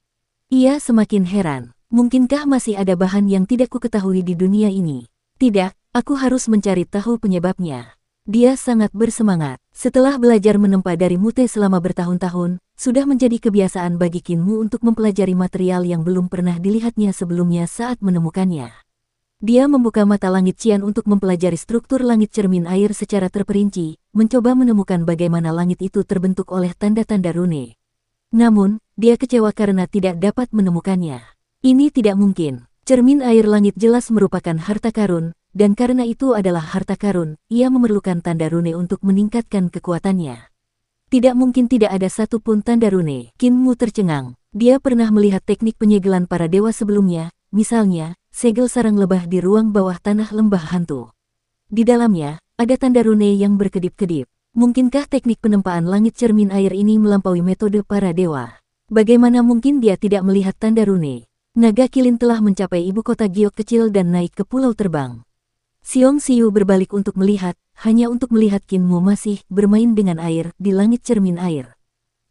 Ia semakin heran. Mungkinkah masih ada bahan yang tidak kuketahui di dunia ini? Tidak, aku harus mencari tahu penyebabnya. Dia sangat bersemangat. Setelah belajar menempa dari Mute selama bertahun-tahun, sudah menjadi kebiasaan bagi Kinmu untuk mempelajari material yang belum pernah dilihatnya sebelumnya saat menemukannya. Dia membuka mata langit Cian untuk mempelajari struktur langit cermin air secara terperinci, mencoba menemukan bagaimana langit itu terbentuk oleh tanda-tanda rune. Namun, dia kecewa karena tidak dapat menemukannya. Ini tidak mungkin. Cermin air langit jelas merupakan harta karun, dan karena itu adalah harta karun, ia memerlukan tanda rune untuk meningkatkan kekuatannya. Tidak mungkin tidak ada satupun tanda rune. Kinmu tercengang. Dia pernah melihat teknik penyegelan para dewa sebelumnya, misalnya, segel sarang lebah di ruang bawah tanah lembah hantu. Di dalamnya, ada tanda rune yang berkedip-kedip. Mungkinkah teknik penempaan langit cermin air ini melampaui metode para dewa? Bagaimana mungkin dia tidak melihat tanda rune? Naga kilin telah mencapai ibu kota giok kecil dan naik ke pulau terbang. Xiong Xiu berbalik untuk melihat, hanya untuk melihat Qin Mu masih bermain dengan air di langit cermin air.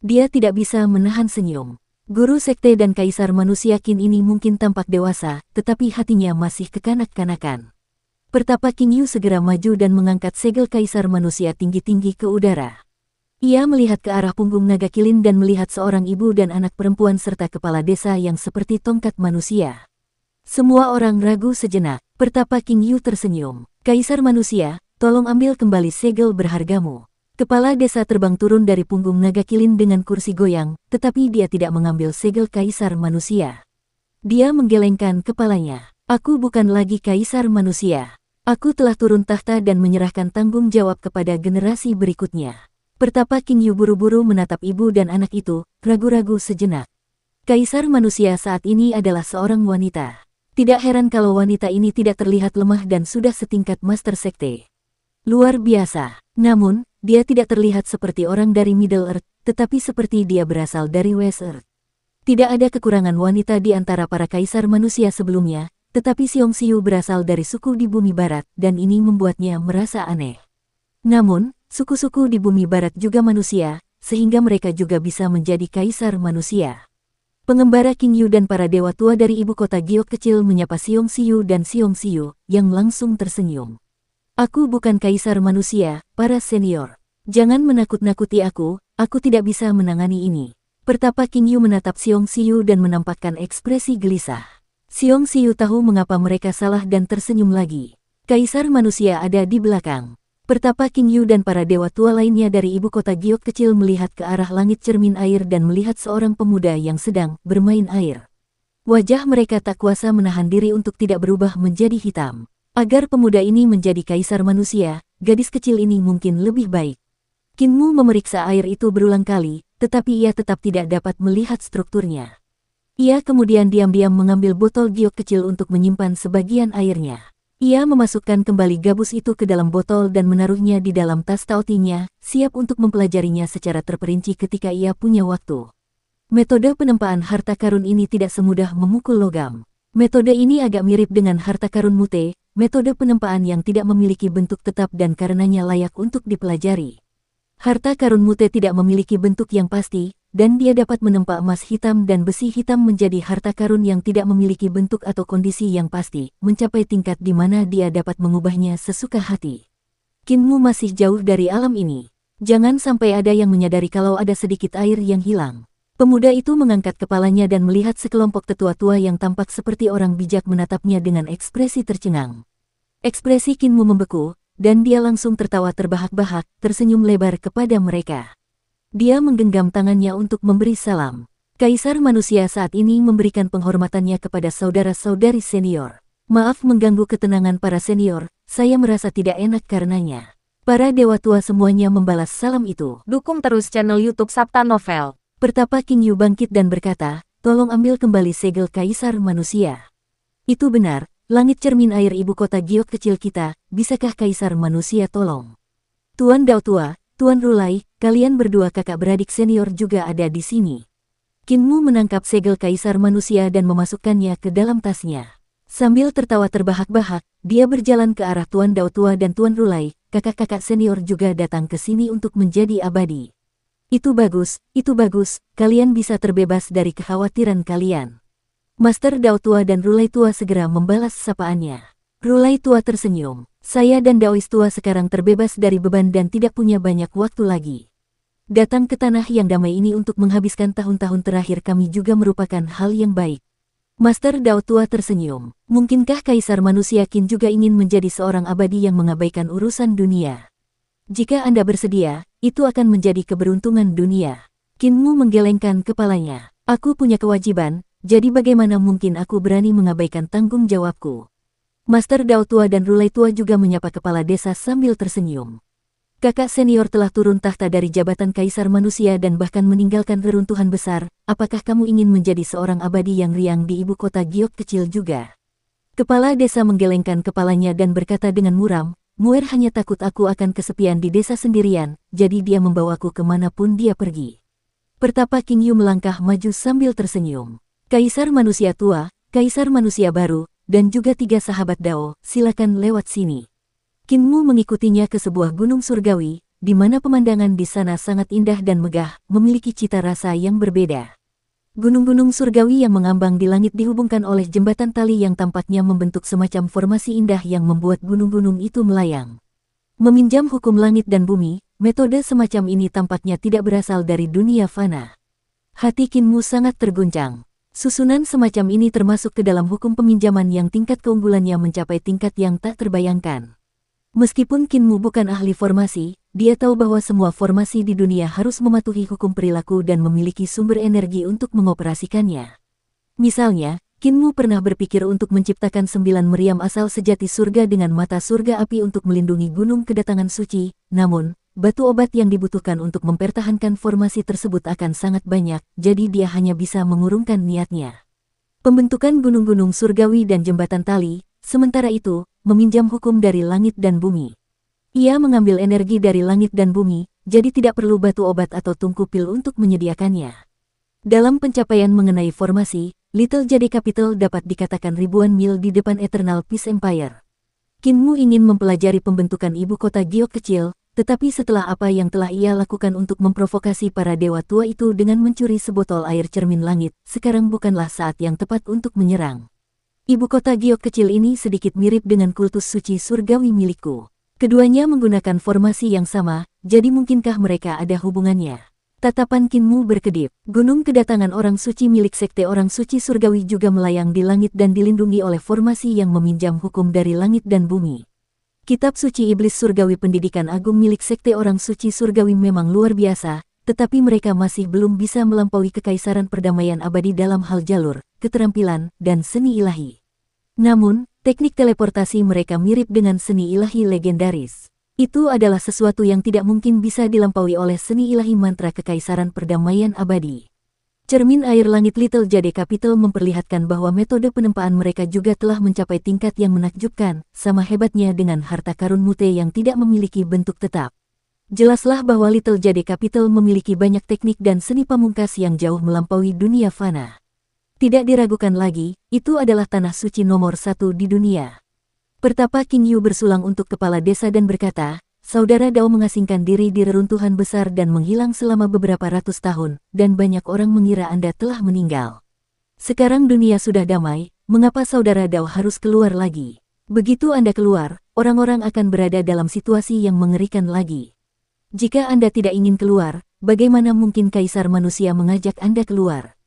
Dia tidak bisa menahan senyum. Guru sekte dan kaisar manusia Qin ini mungkin tampak dewasa, tetapi hatinya masih kekanak-kanakan. Pertapa Qin Yu segera maju dan mengangkat segel kaisar manusia tinggi-tinggi ke udara. Ia melihat ke arah punggung naga kilin dan melihat seorang ibu dan anak perempuan serta kepala desa yang seperti tongkat manusia. Semua orang ragu sejenak. Pertapa Qin Yu tersenyum. Kaisar manusia, tolong ambil kembali segel berhargamu. Kepala desa terbang turun dari punggung naga kilin dengan kursi goyang, tetapi dia tidak mengambil segel kaisar manusia. Dia menggelengkan kepalanya. Aku bukan lagi kaisar manusia. Aku telah turun tahta dan menyerahkan tanggung jawab kepada generasi berikutnya. Pertapa Qin Yu buru-buru menatap ibu dan anak itu, ragu-ragu sejenak. Kaisar manusia saat ini adalah seorang wanita. Tidak heran kalau wanita ini tidak terlihat lemah dan sudah setingkat Master Sekte. Luar biasa. Namun, dia tidak terlihat seperti orang dari Middle Earth, tetapi seperti dia berasal dari West Earth. Tidak ada kekurangan wanita di antara para kaisar manusia sebelumnya, tetapi Xiong Xiu berasal dari suku di bumi barat, dan ini membuatnya merasa aneh. Namun, suku-suku di bumi barat juga manusia, sehingga mereka juga bisa menjadi kaisar manusia. Pengembara Qin Yu dan para dewa tua dari ibu kota Giok kecil menyapa Xiong Xiu dan Xiong Xiu, yang langsung tersenyum. Aku bukan kaisar manusia, para senior. Jangan menakut-nakuti aku tidak bisa menangani ini. Pertapa Qin Yu menatap Xiong Xiu dan menampakkan ekspresi gelisah. Xiong Xiu tahu mengapa mereka salah dan tersenyum lagi. Kaisar manusia ada di belakang. Pertapa Qin Yu dan para dewa tua lainnya dari ibu kota Giok kecil melihat ke arah langit cermin air dan melihat seorang pemuda yang sedang bermain air. Wajah mereka tak kuasa menahan diri untuk tidak berubah menjadi hitam. Agar pemuda ini menjadi kaisar manusia, gadis kecil ini mungkin lebih baik. Qin Mu memeriksa air itu berulang kali, tetapi ia tetap tidak dapat melihat strukturnya. Ia kemudian diam-diam mengambil botol giok kecil untuk menyimpan sebagian airnya. Ia memasukkan kembali gabus itu ke dalam botol dan menaruhnya di dalam tas taotinya, siap untuk mempelajarinya secara terperinci ketika ia punya waktu. Metode penempaan harta karun ini tidak semudah memukul logam. Metode ini agak mirip dengan harta karun mute, metode penempaan yang tidak memiliki bentuk tetap dan karenanya layak untuk dipelajari. Harta karun mute tidak memiliki bentuk yang pasti, dan dia dapat menempa emas hitam dan besi hitam menjadi harta karun yang tidak memiliki bentuk atau kondisi yang pasti, mencapai tingkat di mana dia dapat mengubahnya sesuka hati. Qin Mu masih jauh dari alam ini. Jangan sampai ada yang menyadari kalau ada sedikit air yang hilang. Pemuda itu mengangkat kepalanya dan melihat sekelompok tetua tua yang tampak seperti orang bijak menatapnya dengan ekspresi tercengang. Ekspresi Qin Mu membeku, dan dia langsung tertawa terbahak-bahak, tersenyum lebar kepada mereka. Dia menggenggam tangannya untuk memberi salam. Kaisar manusia saat ini memberikan penghormatannya kepada saudara-saudari senior. Maaf mengganggu ketenangan para senior, saya merasa tidak enak karenanya. Para dewa tua semuanya membalas salam itu. Dukung terus channel YouTube Sabta Novel. Pertapa Qin Yu bangkit dan berkata, tolong ambil kembali segel kaisar manusia. Itu benar, langit cermin air ibu kota Giok kecil kita, bisakah kaisar manusia tolong? Tuan Dao Tua, Tuan Rulai, kalian berdua kakak beradik senior juga ada di sini. Qin Mu menangkap segel kaisar manusia dan memasukkannya ke dalam tasnya. Sambil tertawa terbahak-bahak, dia berjalan ke arah Tuan Dao Tua dan Tuan Rulai, kakak-kakak senior juga datang ke sini untuk menjadi abadi. Itu bagus, kalian bisa terbebas dari kekhawatiran kalian. Master Dao Tua dan Rulai Tua segera membalas sapaannya. Rulai Tua tersenyum. Saya dan Daois Tua sekarang terbebas dari beban dan tidak punya banyak waktu lagi. Datang ke tanah yang damai ini untuk menghabiskan tahun-tahun terakhir kami juga merupakan hal yang baik. Master Dao Tua tersenyum. Mungkinkah kaisar manusia Qin juga ingin menjadi seorang abadi yang mengabaikan urusan dunia? Jika Anda bersedia, itu akan menjadi keberuntungan dunia. Qin Mu menggelengkan kepalanya. Aku punya kewajiban, jadi bagaimana mungkin aku berani mengabaikan tanggung jawabku? Master Dao Tua dan Rulai Tua juga menyapa kepala desa sambil tersenyum. Kakak senior telah turun tahta dari jabatan kaisar manusia dan bahkan meninggalkan reruntuhan besar, apakah kamu ingin menjadi seorang abadi yang riang di ibu kota Giok kecil juga? Kepala desa menggelengkan kepalanya dan berkata dengan muram, Muer hanya takut aku akan kesepian di desa sendirian, jadi dia membawaku kemanapun dia pergi. Pertapa Qin Yu melangkah maju sambil tersenyum. Kaisar manusia tua, kaisar manusia baru, dan juga 3 sahabat Dao, silakan lewat sini. Qin Mu mengikutinya ke sebuah gunung surgawi, di mana pemandangan di sana sangat indah dan megah, memiliki cita rasa yang berbeda. Gunung-gunung surgawi yang mengambang di langit dihubungkan oleh jembatan tali yang tampaknya membentuk semacam formasi indah yang membuat gunung-gunung itu melayang. Meminjam hukum langit dan bumi, metode semacam ini tampaknya tidak berasal dari dunia fana. Hati Qin Mu sangat terguncang. Susunan semacam ini termasuk ke dalam hukum peminjaman yang tingkat keunggulannya mencapai tingkat yang tak terbayangkan. Meskipun Qin Mu bukan ahli formasi, dia tahu bahwa semua formasi di dunia harus mematuhi hukum perilaku dan memiliki sumber energi untuk mengoperasikannya. Misalnya, Qin Mu pernah berpikir untuk menciptakan 9 meriam asal sejati surga dengan mata surga api untuk melindungi gunung kedatangan suci, namun, batu obat yang dibutuhkan untuk mempertahankan formasi tersebut akan sangat banyak, jadi dia hanya bisa mengurungkan niatnya. Pembentukan gunung-gunung surgawi dan jembatan tali, sementara itu, meminjam hukum dari langit dan bumi. Ia mengambil energi dari langit dan bumi, jadi tidak perlu batu obat atau tungku pil untuk menyediakannya. Dalam pencapaian mengenai formasi, Little Jade Capital dapat dikatakan ribuan mil di depan Eternal Peace Empire. Qin Mu ingin mempelajari pembentukan ibu kota giok kecil, tetapi setelah apa yang telah ia lakukan untuk memprovokasi para dewa tua itu dengan mencuri sebotol air cermin langit, sekarang bukanlah saat yang tepat untuk menyerang. Ibu kota giok kecil ini sedikit mirip dengan kultus suci surgawi milikku. Keduanya menggunakan formasi yang sama, jadi mungkinkah mereka ada hubungannya? Tatapan Qin Mu berkedip. Gunung kedatangan orang suci milik sekte orang suci surgawi juga melayang di langit dan dilindungi oleh formasi yang meminjam hukum dari langit dan bumi. Kitab suci iblis surgawi pendidikan agung milik sekte orang suci surgawi memang luar biasa, tetapi mereka masih belum bisa melampaui kekaisaran perdamaian abadi dalam hal jalur, keterampilan, dan seni ilahi. Namun, teknik teleportasi mereka mirip dengan seni ilahi legendaris. Itu adalah sesuatu yang tidak mungkin bisa dilampaui oleh seni ilahi mantra kekaisaran perdamaian abadi. Cermin air langit Little Jade Capital memperlihatkan bahwa metode penempaan mereka juga telah mencapai tingkat yang menakjubkan, sama hebatnya dengan harta karun mute yang tidak memiliki bentuk tetap. Jelaslah bahwa Little Jade Capital memiliki banyak teknik dan seni pamungkas yang jauh melampaui dunia fana. Tidak diragukan lagi, itu adalah tanah suci nomor 1 di dunia. Pertapa King Yu bersulang untuk kepala desa dan berkata, Saudara Dao mengasingkan diri di reruntuhan besar dan menghilang selama beberapa ratus tahun, dan banyak orang mengira Anda telah meninggal. Sekarang dunia sudah damai, mengapa Saudara Dao harus keluar lagi? Begitu Anda keluar, orang-orang akan berada dalam situasi yang mengerikan lagi. Jika Anda tidak ingin keluar, bagaimana mungkin Kaisar Manusia mengajak Anda keluar?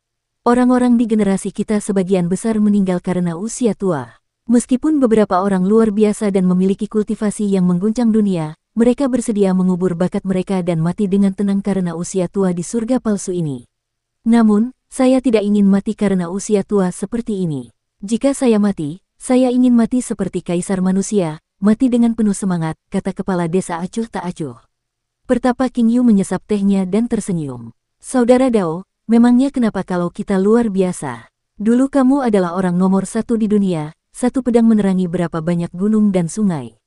Orang-orang di generasi kita sebagian besar meninggal karena usia tua. Meskipun beberapa orang luar biasa dan memiliki kultivasi yang mengguncang dunia, mereka bersedia mengubur bakat mereka dan mati dengan tenang karena usia tua di surga palsu ini. Namun, saya tidak ingin mati karena usia tua seperti ini. Jika saya mati, saya ingin mati seperti Kaisar Manusia, mati dengan penuh semangat, kata kepala desa acuh tak acuh. Pertapa King Yu menyesap tehnya dan tersenyum. Saudara Dao, memangnya kenapa kalau kita luar biasa? Dulu kamu adalah orang nomor 1 di dunia, satu pedang menerangi berapa banyak gunung dan sungai.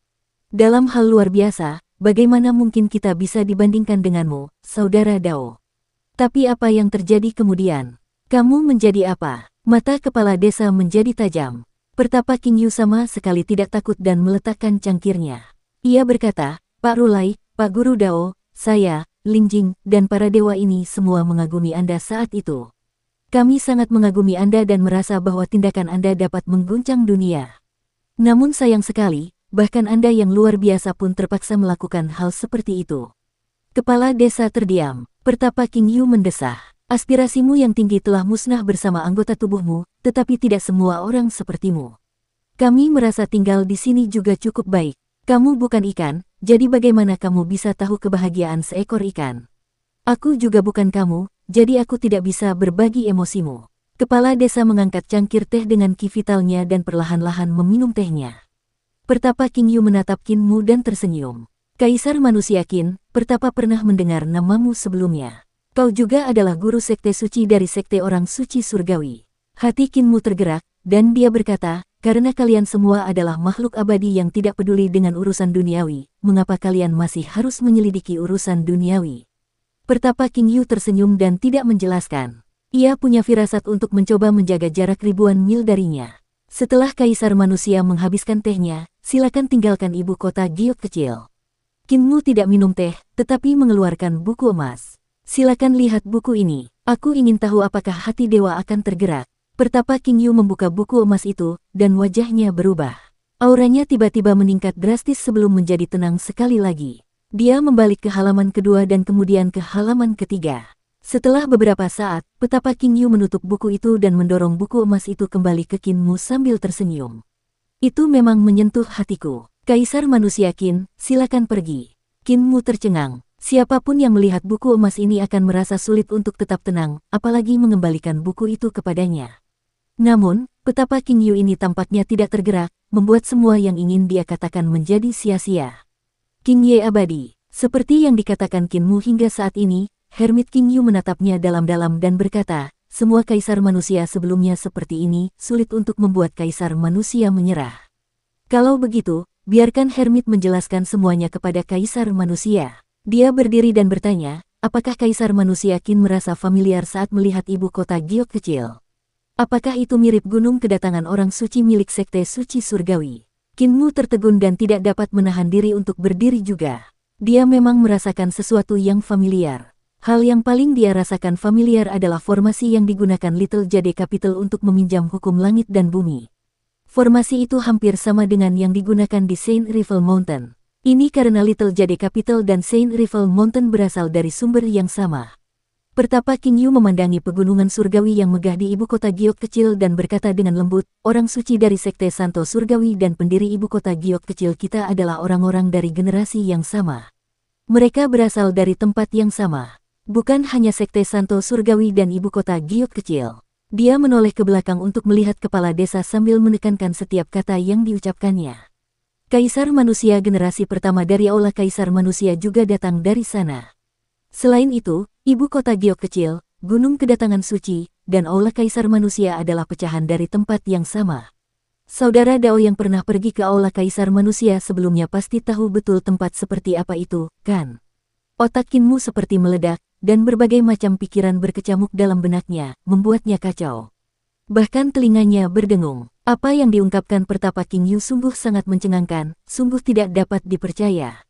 Dalam hal luar biasa, bagaimana mungkin kita bisa dibandingkan denganmu, Saudara Dao? Tapi apa yang terjadi kemudian? Kamu menjadi apa? Mata kepala desa menjadi tajam. Pertapa King Yu sama sekali tidak takut dan meletakkan cangkirnya. Ia berkata, Pak Rulai, Pak Guru Dao, saya, Ling Jing, dan para dewa ini semua mengagumi Anda saat itu. Kami sangat mengagumi Anda dan merasa bahwa tindakan Anda dapat mengguncang dunia. Namun sayang sekali, bahkan Anda yang luar biasa pun terpaksa melakukan hal seperti itu. Kepala desa terdiam. Pertapa King Yu mendesah. Aspirasimu yang tinggi telah musnah bersama anggota tubuhmu, tetapi tidak semua orang sepertimu. Kami merasa tinggal di sini juga cukup baik. Kamu bukan ikan, jadi bagaimana kamu bisa tahu kebahagiaan seekor ikan? Aku juga bukan kamu, jadi aku tidak bisa berbagi emosimu. Kepala desa mengangkat cangkir teh dengan ki vitalnya dan perlahan-lahan meminum tehnya. Pertapa King Yu menatap Qin Mu dan tersenyum. Kaisar Manusia Qin, Pertapa pernah mendengar namamu sebelumnya. Kau juga adalah guru sekte suci dari sekte orang suci surgawi. Hati Qin Mu tergerak, dan dia berkata, karena kalian semua adalah makhluk abadi yang tidak peduli dengan urusan duniawi, mengapa kalian masih harus menyelidiki urusan duniawi? Pertapa King Yu tersenyum dan tidak menjelaskan. Ia punya firasat untuk mencoba menjaga jarak ribuan mil darinya. Setelah Kaisar Manusia menghabiskan tehnya, silakan tinggalkan ibu kota giok kecil. Kinmu tidak minum teh, tetapi mengeluarkan buku emas. Silakan lihat buku ini. Aku ingin tahu apakah hati dewa akan tergerak. Pertapa King Yu membuka buku emas itu, dan wajahnya berubah. Auranya tiba-tiba meningkat drastis sebelum menjadi tenang sekali lagi. Dia membalik ke halaman kedua dan kemudian ke halaman ketiga. Setelah beberapa saat, Petapa King Yu menutup buku itu dan mendorong buku emas itu kembali ke Kinmu sambil tersenyum. Itu memang menyentuh hatiku. Kaisar Manusia Qin, silakan pergi. Kinmu tercengang. Siapapun yang melihat buku emas ini akan merasa sulit untuk tetap tenang, apalagi mengembalikan buku itu kepadanya. Namun, Petapa King Yu ini tampaknya tidak tergerak, membuat semua yang ingin dia katakan menjadi sia-sia. King Ye abadi. Seperti yang dikatakan Kinmu hingga saat ini, Hermit King Yu menatapnya dalam-dalam dan berkata, semua kaisar manusia sebelumnya seperti ini, sulit untuk membuat kaisar manusia menyerah. Kalau begitu, biarkan Hermit menjelaskan semuanya kepada kaisar manusia. Dia berdiri dan bertanya, apakah kaisar manusia Qin merasa familiar saat melihat ibu kota giok kecil? Apakah itu mirip gunung kedatangan orang suci milik sekte suci surgawi? Kinmu tertegun dan tidak dapat menahan diri untuk berdiri juga. Dia memang merasakan sesuatu yang familiar. Hal yang paling dia rasakan familiar adalah formasi yang digunakan Little Jade Capital untuk meminjam hukum langit dan bumi. Formasi itu hampir sama dengan yang digunakan di Saint Rival Mountain. Ini karena Little Jade Capital dan Saint Rival Mountain berasal dari sumber yang sama. Pertapa King Yu memandangi pegunungan surgawi yang megah di ibu kota giok kecil dan berkata dengan lembut, orang suci dari sekte Santo Surgawi dan pendiri ibu kota giok kecil kita adalah orang-orang dari generasi yang sama. Mereka berasal dari tempat yang sama. Bukan hanya sekte Santo Surgawi dan ibu kota giok kecil. Dia menoleh ke belakang untuk melihat kepala desa sambil menekankan setiap kata yang diucapkannya. Kaisar manusia generasi pertama dari Aula Kaisar Manusia juga datang dari sana. Selain itu, ibu kota giok kecil, gunung kedatangan suci, dan Aula Kaisar Manusia adalah pecahan dari tempat yang sama. Saudara Dao yang pernah pergi ke Aula Kaisar Manusia sebelumnya pasti tahu betul tempat seperti apa itu, kan? Otak Kinmu seperti meledak, dan berbagai macam pikiran berkecamuk dalam benaknya, membuatnya kacau. Bahkan telinganya berdengung. Apa yang diungkapkan Pertapa King Yu sungguh sangat mencengangkan, sungguh tidak dapat dipercaya.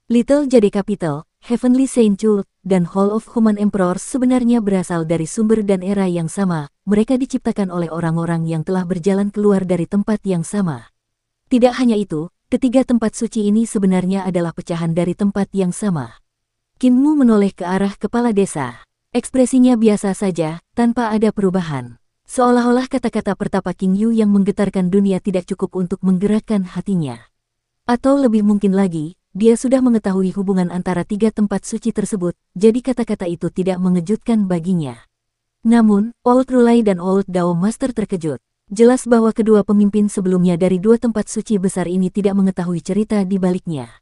Little Jade Capital, Heavenly Saint Chult, dan Hall of Human Emperors sebenarnya berasal dari sumber dan era yang sama, mereka diciptakan oleh orang-orang yang telah berjalan keluar dari tempat yang sama. Tidak hanya itu, ketiga tempat suci ini sebenarnya adalah pecahan dari tempat yang sama. Kinmu menoleh ke arah kepala desa. Ekspresinya biasa saja, tanpa ada perubahan. Seolah-olah kata-kata Pertapa King Yu yang menggetarkan dunia tidak cukup untuk menggerakkan hatinya. Atau lebih mungkin lagi, dia sudah mengetahui hubungan antara tiga tempat suci tersebut, jadi kata-kata itu tidak mengejutkan baginya. Namun, Old Rulai dan Old Dao Master terkejut. Jelas bahwa kedua pemimpin sebelumnya dari dua tempat suci besar ini tidak mengetahui cerita di baliknya.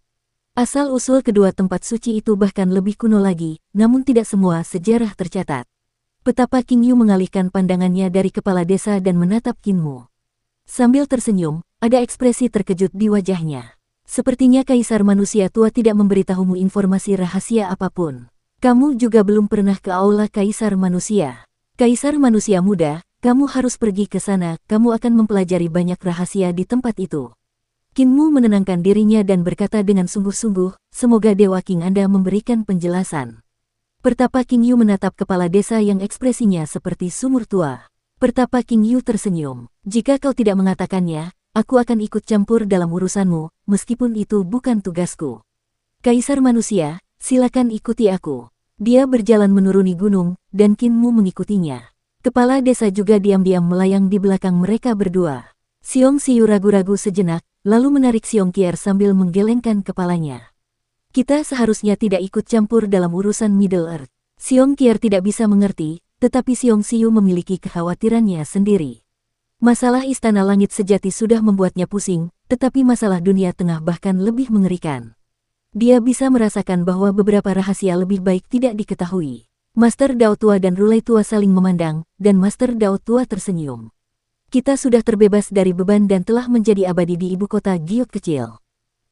Asal-usul kedua tempat suci itu bahkan lebih kuno lagi, namun tidak semua sejarah tercatat. Petapa King Yu mengalihkan pandangannya dari kepala desa dan menatap Kinmu. Sambil tersenyum, ada ekspresi terkejut di wajahnya. Sepertinya Kaisar Manusia Tua tidak memberitahumu informasi rahasia apapun. Kamu juga belum pernah ke Aula Kaisar Manusia. Kaisar Manusia Muda, kamu harus pergi ke sana, kamu akan mempelajari banyak rahasia di tempat itu. Kinmu menenangkan dirinya dan berkata dengan sungguh-sungguh, semoga Dewa King Anda memberikan penjelasan. Pertapa King Yu menatap kepala desa yang ekspresinya seperti sumur tua. Pertapa King Yu tersenyum. Jika kau tidak mengatakannya, aku akan ikut campur dalam urusanmu, meskipun itu bukan tugasku. Kaisar Manusia, silakan ikuti aku. Dia berjalan menuruni gunung, dan Kinmu mengikutinya. Kepala desa juga diam-diam melayang di belakang mereka berdua. Siong Siyu ragu-ragu sejenak, lalu menarik Siong Kier sambil menggelengkan kepalanya. Kita seharusnya tidak ikut campur dalam urusan Middle Earth. Siong Kier tidak bisa mengerti, tetapi Siong Siyu memiliki kekhawatirannya sendiri. Masalah Istana Langit Sejati sudah membuatnya pusing, tetapi masalah dunia tengah bahkan lebih mengerikan. Dia bisa merasakan bahwa beberapa rahasia lebih baik tidak diketahui. Master Dao Tua dan Rulai Tua saling memandang, dan Master Dao Tua tersenyum. Kita sudah terbebas dari beban dan telah menjadi abadi di ibu kota giok kecil.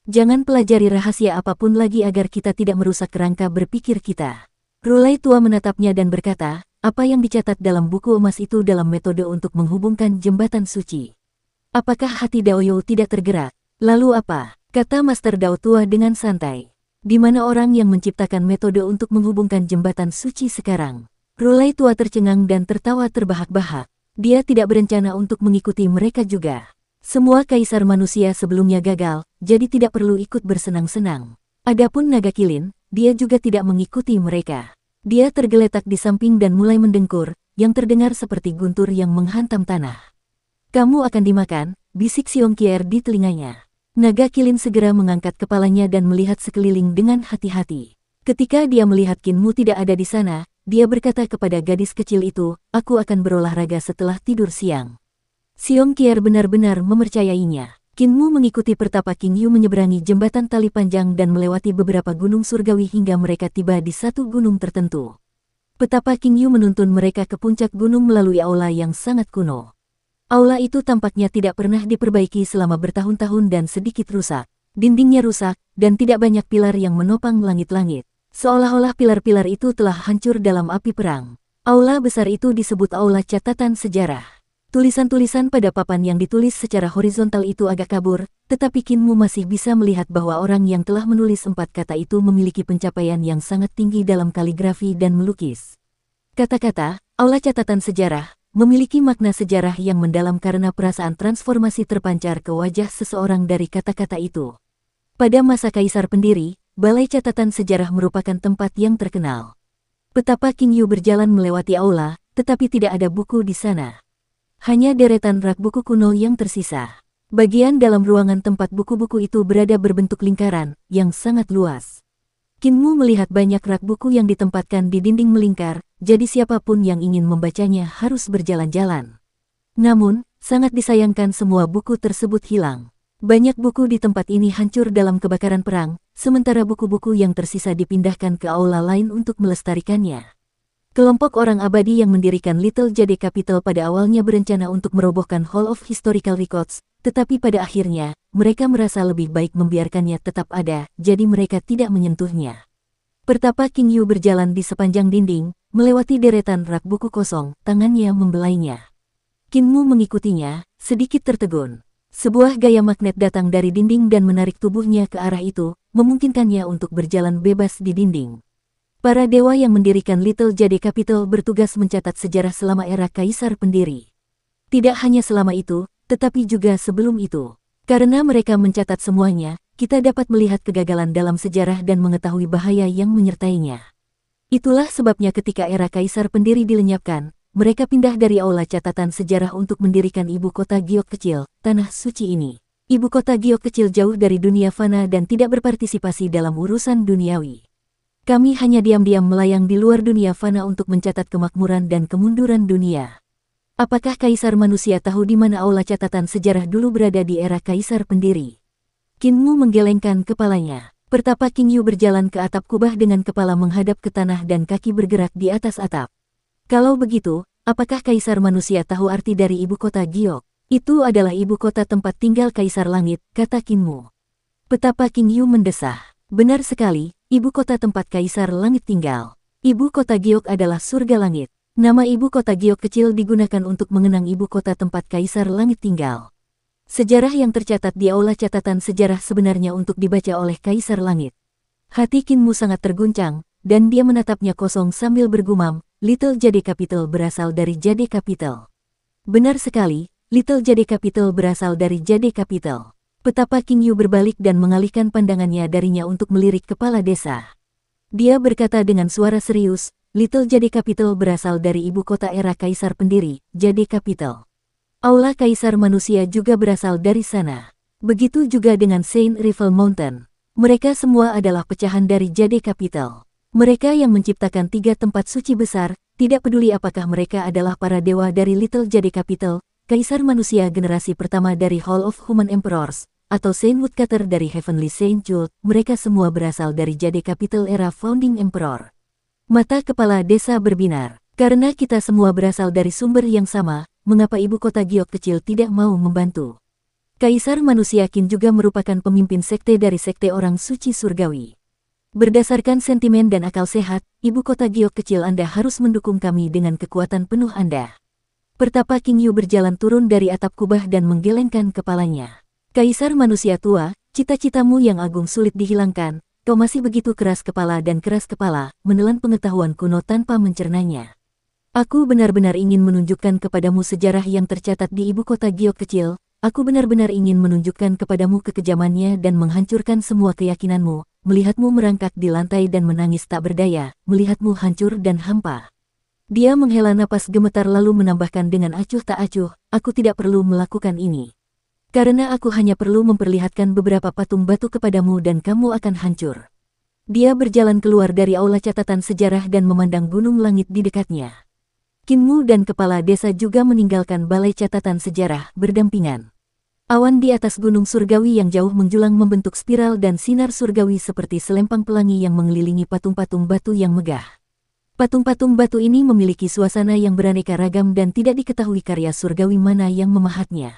Jangan pelajari rahasia apapun lagi agar kita tidak merusak kerangka berpikir kita. Rulai Tua menatapnya dan berkata, apa yang dicatat dalam buku emas itu dalam metode untuk menghubungkan jembatan suci. Apakah hati Daoyu tidak tergerak? Lalu apa? Kata Master Dao tua dengan santai. Di mana orang yang menciptakan metode untuk menghubungkan jembatan suci sekarang? Rulai tua tercengang dan tertawa terbahak-bahak. Dia tidak berencana untuk mengikuti mereka juga. Semua kaisar manusia sebelumnya gagal, jadi tidak perlu ikut bersenang-senang. Adapun naga kilin, dia juga tidak mengikuti mereka. Dia tergeletak di samping dan mulai mendengkur, yang terdengar seperti guntur yang menghantam tanah. Kamu akan dimakan, bisik Xiong Qier di telinganya. Naga kilin segera mengangkat kepalanya dan melihat sekeliling dengan hati-hati. Ketika dia melihat Kinmu tidak ada di sana, dia berkata kepada gadis kecil itu, aku akan berolahraga setelah tidur siang. Xiong Qier benar-benar mempercayainya. Kinmu mengikuti pertapa King Yu menyeberangi jembatan tali panjang dan melewati beberapa gunung surgawi hingga mereka tiba di satu gunung tertentu. Petapa King Yu menuntun mereka ke puncak gunung melalui aula yang sangat kuno. Aula itu tampaknya tidak pernah diperbaiki selama bertahun-tahun dan sedikit rusak. Dindingnya rusak, dan tidak banyak pilar yang menopang langit-langit. Seolah-olah pilar-pilar itu telah hancur dalam api perang. Aula besar itu disebut Aula Catatan Sejarah. Tulisan-tulisan pada papan yang ditulis secara horizontal itu agak kabur, tetapi Kinmu masih bisa melihat bahwa orang yang telah menulis 4 kata itu memiliki pencapaian yang sangat tinggi dalam kaligrafi dan melukis. Kata-kata, Aula Catatan Sejarah, memiliki makna sejarah yang mendalam karena perasaan transformasi terpancar ke wajah seseorang dari kata-kata itu. Pada masa Kaisar Pendiri, Balai Catatan Sejarah merupakan tempat yang terkenal. Petapa King Yu berjalan melewati aula, tetapi tidak ada buku di sana. Hanya deretan rak buku kuno yang tersisa. Bagian dalam ruangan tempat buku-buku itu berada berbentuk lingkaran, yang sangat luas. Kinmu melihat banyak rak buku yang ditempatkan di dinding melingkar, jadi siapapun yang ingin membacanya harus berjalan-jalan. Namun, sangat disayangkan semua buku tersebut hilang. Banyak buku di tempat ini hancur dalam kebakaran perang, sementara buku-buku yang tersisa dipindahkan ke aula lain untuk melestarikannya. Kelompok orang abadi yang mendirikan Little Jade Capital pada awalnya berencana untuk merobohkan Hall of Historical Records, tetapi pada akhirnya, mereka merasa lebih baik membiarkannya tetap ada, jadi mereka tidak menyentuhnya. Pertapa King Yu berjalan di sepanjang dinding, melewati deretan rak buku kosong, tangannya membelainya. Kinmu mengikutinya, sedikit tertegun. Sebuah gaya magnet datang dari dinding dan menarik tubuhnya ke arah itu, memungkinkannya untuk berjalan bebas di dinding. Para dewa yang mendirikan Little Jade Capital bertugas mencatat sejarah selama era Kaisar Pendiri. Tidak hanya selama itu, tetapi juga sebelum itu. Karena mereka mencatat semuanya, kita dapat melihat kegagalan dalam sejarah dan mengetahui bahaya yang menyertainya. Itulah sebabnya ketika era Kaisar Pendiri dilenyapkan, mereka pindah dari aula catatan sejarah untuk mendirikan ibu kota Giok kecil, tanah suci ini. Ibu kota Giok kecil jauh dari dunia fana dan tidak berpartisipasi dalam urusan duniawi. Kami hanya diam-diam melayang di luar dunia fana untuk mencatat kemakmuran dan kemunduran dunia. Apakah Kaisar Manusia tahu di mana aula catatan sejarah dulu berada di era Kaisar Pendiri? Kinmu menggelengkan kepalanya. Pertapa King Yu berjalan ke atap kubah dengan kepala menghadap ke tanah dan kaki bergerak di atas atap. Kalau begitu, apakah Kaisar Manusia tahu arti dari ibu kota Giok? Itu adalah ibu kota tempat tinggal Kaisar Langit, kata Kinmu. Petapa King Yu mendesah. Benar sekali, ibu kota tempat Kaisar Langit tinggal. Ibu kota Giok adalah surga langit. Nama ibu kota Giok kecil digunakan untuk mengenang ibu kota tempat Kaisar Langit tinggal. Sejarah yang tercatat di aula catatan sejarah sebenarnya untuk dibaca oleh Kaisar Langit. Hati Kinmu sangat terguncang, dan dia menatapnya kosong sambil bergumam, Little Jade Capital berasal dari Jade Capital. Benar sekali, Little Jade Capital berasal dari Jade Capital. Petapa King Yu berbalik dan mengalihkan pandangannya darinya untuk melirik kepala desa. Dia berkata dengan suara serius, Little Jade Capital berasal dari ibu kota era Kaisar Pendiri, Jade Capital. Aula Kaisar Manusia juga berasal dari sana. Begitu juga dengan Saint Rival Mountain. Mereka semua adalah pecahan dari Jade Capital. Mereka yang menciptakan 3 tempat suci besar, tidak peduli apakah mereka adalah para dewa dari Little Jade Capital, Kaisar Manusia generasi pertama dari Hall of Human Emperors, atau Saint Woodcutter dari Heavenly Saint Jude, mereka semua berasal dari Jade Capital era Founding Emperor. Mata kepala desa berbinar. Karena kita semua berasal dari sumber yang sama, mengapa ibu kota Giok kecil tidak mau membantu? Kaisar Manusia Qin juga merupakan pemimpin sekte dari sekte orang suci surgawi. Berdasarkan sentimen dan akal sehat, ibu kota Giok kecil Anda harus mendukung kami dengan kekuatan penuh Anda. Pertapa King Yu berjalan turun dari atap kubah dan menggelengkan kepalanya. Kaisar manusia tua, cita-citamu yang agung sulit dihilangkan, kau masih begitu keras kepala dan keras kepala, menelan pengetahuan kuno tanpa mencernanya. Aku benar-benar ingin menunjukkan kepadamu sejarah yang tercatat di ibu kota Giok kecil, aku benar-benar ingin menunjukkan kepadamu kekejamannya dan menghancurkan semua keyakinanmu, melihatmu merangkak di lantai dan menangis tak berdaya, melihatmu hancur dan hampa. Dia menghela napas gemetar lalu menambahkan dengan acuh tak acuh, aku tidak perlu melakukan ini. Karena aku hanya perlu memperlihatkan beberapa patung batu kepadamu dan kamu akan hancur. Dia berjalan keluar dari aula catatan sejarah dan memandang gunung langit di dekatnya. Kinmu dan kepala desa juga meninggalkan balai catatan sejarah berdampingan. Awan di atas gunung surgawi yang jauh menjulang membentuk spiral dan sinar surgawi seperti selempang pelangi yang mengelilingi patung-patung batu yang megah. Patung-patung batu ini memiliki suasana yang beraneka ragam dan tidak diketahui karya surgawi mana yang memahatnya.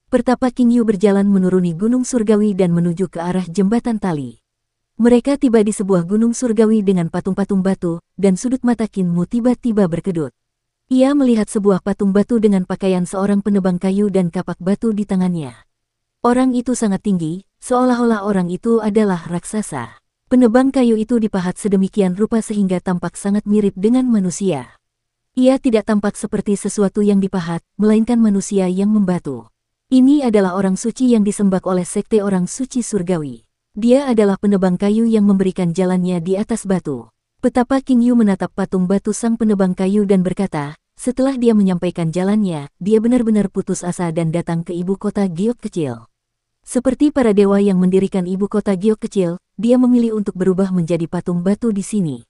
Pertapa King Yu berjalan menuruni gunung surgawi dan menuju ke arah jembatan tali. Mereka tiba di sebuah gunung surgawi dengan patung-patung batu, dan sudut mata Kinmu tiba-tiba berkedut. Ia melihat sebuah patung batu dengan pakaian seorang penebang kayu dan kapak batu di tangannya. Orang itu sangat tinggi, seolah-olah orang itu adalah raksasa. Penebang kayu itu dipahat sedemikian rupa sehingga tampak sangat mirip dengan manusia. Ia tidak tampak seperti sesuatu yang dipahat, melainkan manusia yang membatu. Ini adalah orang suci yang disembah oleh sekte orang suci surgawi. Dia adalah penebang kayu yang memberikan jalannya di atas batu. Betapa King Yu menatap patung batu sang penebang kayu dan berkata, setelah dia menyampaikan jalannya, dia benar-benar putus asa dan datang ke ibu kota Giok kecil. Seperti para dewa yang mendirikan ibu kota Giok kecil, dia memilih untuk berubah menjadi patung batu di sini.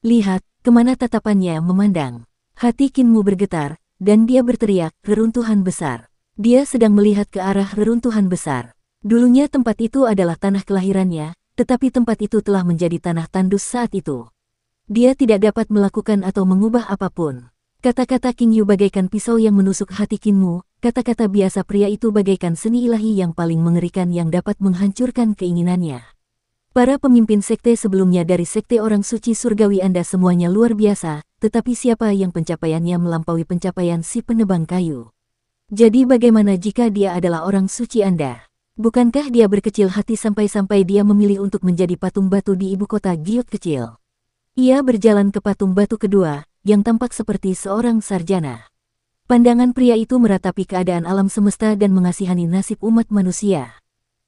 Lihat, kemana tatapannya memandang. Hati Kinmu bergetar, dan dia berteriak, reruntuhan besar. Dia sedang melihat ke arah reruntuhan besar. Dulunya tempat itu adalah tanah kelahirannya, tetapi tempat itu telah menjadi tanah tandus saat itu. Dia tidak dapat melakukan atau mengubah apapun. Kata-kata King Yu bagaikan pisau yang menusuk hati Kinmu, kata-kata biasa pria itu bagaikan seni ilahi yang paling mengerikan yang dapat menghancurkan keinginannya. Para pemimpin sekte sebelumnya dari sekte orang suci surgawi Anda semuanya luar biasa, tetapi siapa yang pencapaiannya melampaui pencapaian si penebang kayu? Jadi bagaimana jika dia adalah orang suci Anda? Bukankah dia berkecil hati sampai-sampai dia memilih untuk menjadi patung batu di ibu kota Giok kecil? Ia berjalan ke patung batu kedua, yang tampak seperti seorang sarjana. Pandangan pria itu meratapi keadaan alam semesta dan mengasihani nasib umat manusia.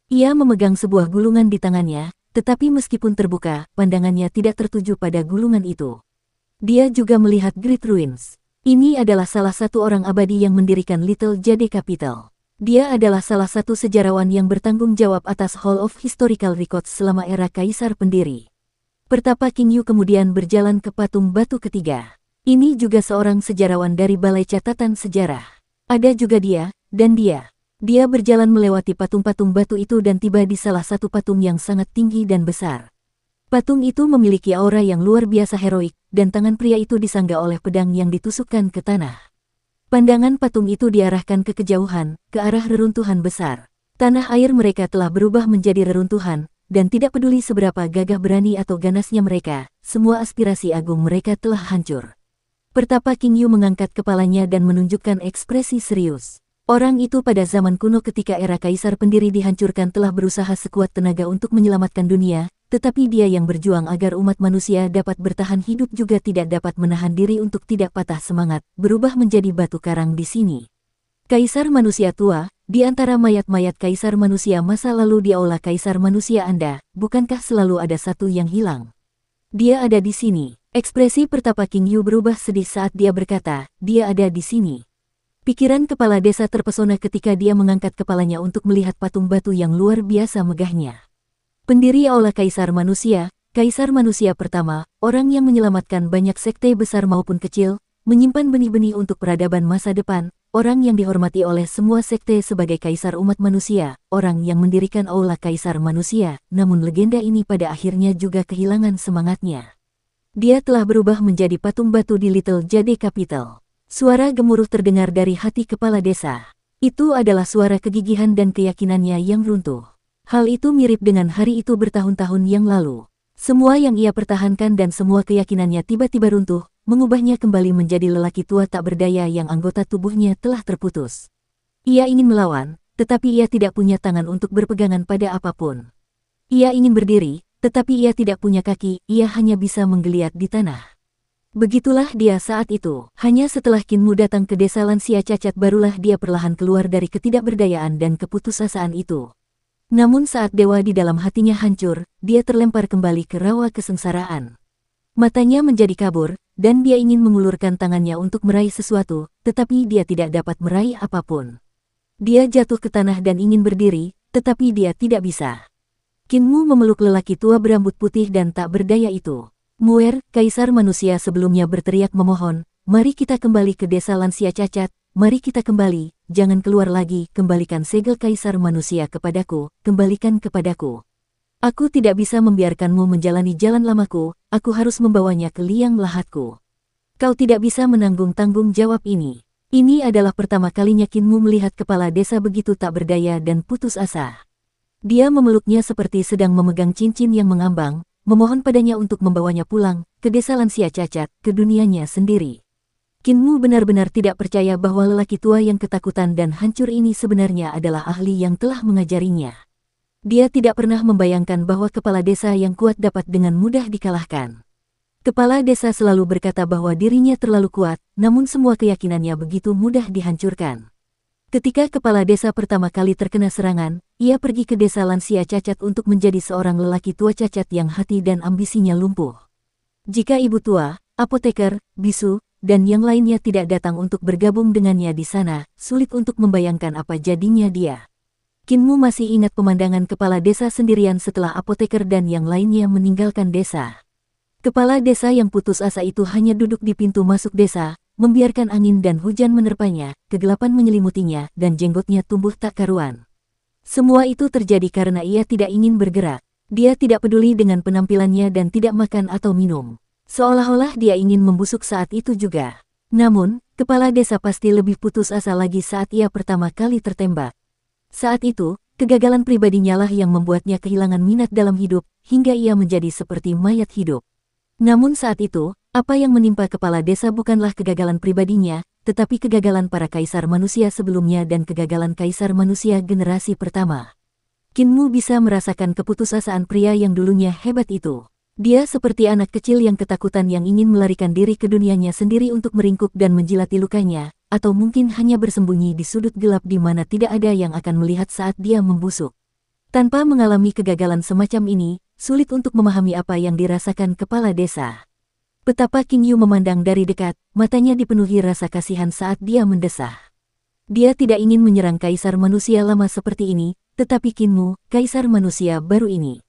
Ia memegang sebuah gulungan di tangannya, tetapi meskipun terbuka, pandangannya tidak tertuju pada gulungan itu. Dia juga melihat Great Ruins. Ini adalah salah satu orang abadi yang mendirikan Little Jade Capital. Dia adalah salah satu sejarawan yang bertanggung jawab atas Hall of Historical Records selama era Kaisar Pendiri. Pertapa King Yu kemudian berjalan ke patung batu ketiga. Ini juga seorang sejarawan dari Balai Catatan Sejarah. Ada juga dia, dan dia. Dia berjalan melewati patung-patung batu itu dan tiba di salah satu patung yang sangat tinggi dan besar. Patung itu memiliki aura yang luar biasa heroik, dan tangan pria itu disanggah oleh pedang yang ditusukkan ke tanah. Pandangan patung itu diarahkan ke kejauhan, ke arah reruntuhan besar. Tanah air mereka telah berubah menjadi reruntuhan, dan tidak peduli seberapa gagah berani atau ganasnya mereka, semua aspirasi agung mereka telah hancur. Pertapa King Yu mengangkat kepalanya dan menunjukkan ekspresi serius. Orang itu pada zaman kuno ketika era Kaisar Pendiri dihancurkan telah berusaha sekuat tenaga untuk menyelamatkan dunia, tetapi dia yang berjuang agar umat manusia dapat bertahan hidup juga tidak dapat menahan diri untuk tidak patah semangat, berubah menjadi batu karang di sini. Kaisar manusia tua, di antara mayat-mayat Kaisar manusia masa lalu di aula Kaisar manusia Anda, bukankah selalu ada satu yang hilang? Dia ada di sini. Ekspresi Pertapa King Yu berubah sedih saat dia berkata, dia ada di sini. Pikiran kepala desa terpesona ketika dia mengangkat kepalanya untuk melihat patung batu yang luar biasa megahnya. Pendiri aula Kaisar manusia pertama, orang yang menyelamatkan banyak sekte besar maupun kecil, menyimpan benih-benih untuk peradaban masa depan, orang yang dihormati oleh semua sekte sebagai Kaisar umat manusia, orang yang mendirikan aula Kaisar manusia, namun legenda ini pada akhirnya juga kehilangan semangatnya. Dia telah berubah menjadi patung batu di Little Jade Capital. Suara gemuruh terdengar dari hati kepala desa. Itu adalah suara kegigihan dan keyakinannya yang runtuh. Hal itu mirip dengan hari itu bertahun-tahun yang lalu. Semua yang ia pertahankan dan semua keyakinannya tiba-tiba runtuh, mengubahnya kembali menjadi lelaki tua tak berdaya yang anggota tubuhnya telah terputus. Ia ingin melawan, tetapi ia tidak punya tangan untuk berpegangan pada apapun. Ia ingin berdiri, tetapi ia tidak punya kaki, ia hanya bisa menggeliat di tanah. Begitulah dia saat itu. Hanya setelah Kinmu datang ke desa lansia cacat barulah dia perlahan keluar dari ketidakberdayaan dan keputusasaan itu. Namun saat dewa di dalam hatinya hancur, dia terlempar kembali ke rawa kesengsaraan. Matanya menjadi kabur, dan dia ingin mengulurkan tangannya untuk meraih sesuatu, tetapi dia tidak dapat meraih apapun. Dia jatuh ke tanah dan ingin berdiri, tetapi dia tidak bisa. Kinmu memeluk lelaki tua berambut putih dan tak berdaya itu. Muer, kaisar manusia sebelumnya berteriak memohon, "Mari kita kembali ke desa lansia cacat, mari kita kembali, jangan keluar lagi, kembalikan segel kaisar manusia kepadaku, kembalikan kepadaku. Aku tidak bisa membiarkanmu menjalani jalan lamaku, aku harus membawanya ke liang lahatku. Kau tidak bisa menanggung tanggung jawab ini." Ini adalah pertama kalinya Kinmu melihat kepala desa begitu tak berdaya dan putus asa. Dia memeluknya seperti sedang memegang cincin yang mengambang, memohon padanya untuk membawanya pulang, ke desa lansia cacat, ke dunianya sendiri. Kinmu benar-benar tidak percaya bahwa lelaki tua yang ketakutan dan hancur ini sebenarnya adalah ahli yang telah mengajarinya. Dia tidak pernah membayangkan bahwa kepala desa yang kuat dapat dengan mudah dikalahkan. Kepala desa selalu berkata bahwa dirinya terlalu kuat, namun semua keyakinannya begitu mudah dihancurkan. Ketika kepala desa pertama kali terkena serangan, ia pergi ke desa lansia cacat untuk menjadi seorang lelaki tua cacat yang hati dan ambisinya lumpuh. Jika ibu tua, apoteker, bisu, dan yang lainnya tidak datang untuk bergabung dengannya di sana, sulit untuk membayangkan apa jadinya dia. Kinmu masih ingat pemandangan kepala desa sendirian setelah apoteker dan yang lainnya meninggalkan desa. Kepala desa yang putus asa itu hanya duduk di pintu masuk desa, membiarkan angin dan hujan menerpanya, kegelapan menyelimutinya, dan jenggotnya tumbuh tak karuan. Semua itu terjadi karena ia tidak ingin bergerak. Dia tidak peduli dengan penampilannya dan tidak makan atau minum. Seolah-olah dia ingin membusuk saat itu juga. Namun, kepala desa pasti lebih putus asa lagi saat ia pertama kali tertembak. Saat itu, kegagalan pribadinya lah yang membuatnya kehilangan minat dalam hidup, hingga ia menjadi seperti mayat hidup. Namun saat itu, apa yang menimpa kepala desa bukanlah kegagalan pribadinya, tetapi kegagalan para kaisar manusia sebelumnya dan kegagalan kaisar manusia generasi pertama. Kinmu bisa merasakan keputusasaan pria yang dulunya hebat itu. Dia seperti anak kecil yang ketakutan yang ingin melarikan diri ke dunianya sendiri untuk meringkuk dan menjilati lukanya, atau mungkin hanya bersembunyi di sudut gelap di mana tidak ada yang akan melihat saat dia membusuk. Tanpa mengalami kegagalan semacam ini, sulit untuk memahami apa yang dirasakan kepala desa. Betapa Qingyu memandang dari dekat, matanya dipenuhi rasa kasihan saat dia mendesah. Dia tidak ingin menyerang kaisar manusia lama seperti ini, tetapi Kinmu, kaisar manusia baru ini.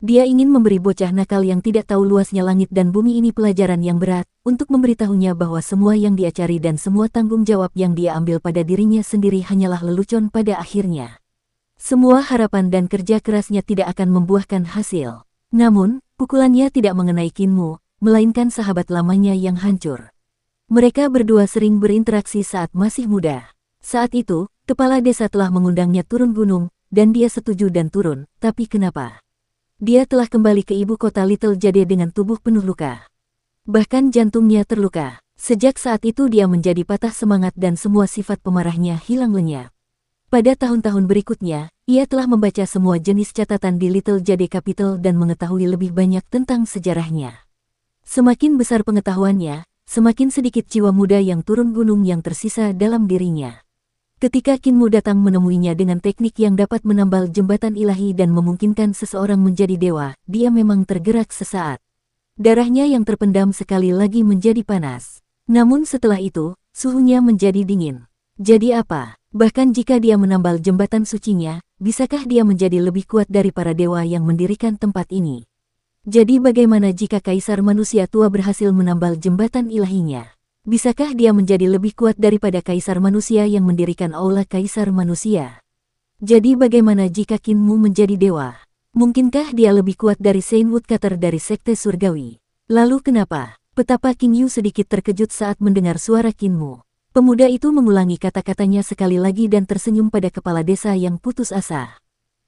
Dia ingin memberi bocah nakal yang tidak tahu luasnya langit dan bumi ini pelajaran yang berat, untuk memberitahunya bahwa semua yang dia cari dan semua tanggung jawab yang dia ambil pada dirinya sendiri hanyalah lelucon pada akhirnya. Semua harapan dan kerja kerasnya tidak akan membuahkan hasil. Namun, pukulannya tidak mengenai Kinmu, melainkan sahabat lamanya yang hancur. Mereka berdua sering berinteraksi saat masih muda. Saat itu, kepala desa telah mengundangnya turun gunung, dan dia setuju dan turun, tapi kenapa? Dia telah kembali ke ibu kota Little Jade dengan tubuh penuh luka. Bahkan jantungnya terluka. Sejak saat itu dia menjadi patah semangat dan semua sifat pemarahnya hilang lenyap. Pada tahun-tahun berikutnya, ia telah membaca semua jenis catatan di Little Jade Capital dan mengetahui lebih banyak tentang sejarahnya. Semakin besar pengetahuannya, semakin sedikit jiwa muda yang turun gunung yang tersisa dalam dirinya. Ketika Kinmu datang menemuinya dengan teknik yang dapat menambal jembatan ilahi dan memungkinkan seseorang menjadi dewa, dia memang tergerak sesaat. Darahnya yang terpendam sekali lagi menjadi panas. Namun setelah itu, suhunya menjadi dingin. Jadi apa? Bahkan jika dia menambal jembatan sucinya, bisakah dia menjadi lebih kuat dari para dewa yang mendirikan tempat ini? Jadi bagaimana jika kaisar manusia tua berhasil menambal jembatan ilahinya? Bisakah dia menjadi lebih kuat daripada kaisar manusia yang mendirikan aula kaisar manusia? Jadi bagaimana jika Kinmu menjadi dewa? Mungkinkah dia lebih kuat dari Saint Woodcutter dari sekte surgawi? Lalu kenapa? Betapa Qingyu sedikit terkejut saat mendengar suara Kinmu. Pemuda itu mengulangi kata-katanya sekali lagi dan tersenyum pada kepala desa yang putus asa.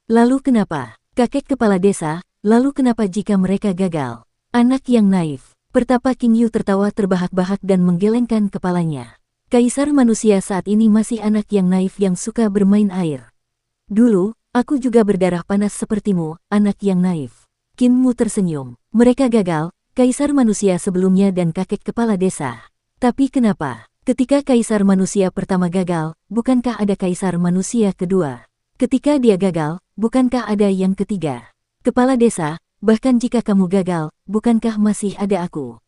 Lalu kenapa? Kakek kepala desa, lalu kenapa jika mereka gagal? Anak yang naif. Pertapa King Yu tertawa terbahak-bahak dan menggelengkan kepalanya. Kaisar manusia saat ini masih anak yang naif yang suka bermain air. Dulu, aku juga berdarah panas sepertimu, anak yang naif. Qin Mu tersenyum. Mereka gagal, kaisar manusia sebelumnya dan kakek kepala desa. Tapi kenapa? Ketika kaisar manusia pertama gagal, bukankah ada kaisar manusia kedua? Ketika dia gagal, bukankah ada yang ketiga? Kepala desa, bahkan jika kamu gagal, bukankah masih ada aku?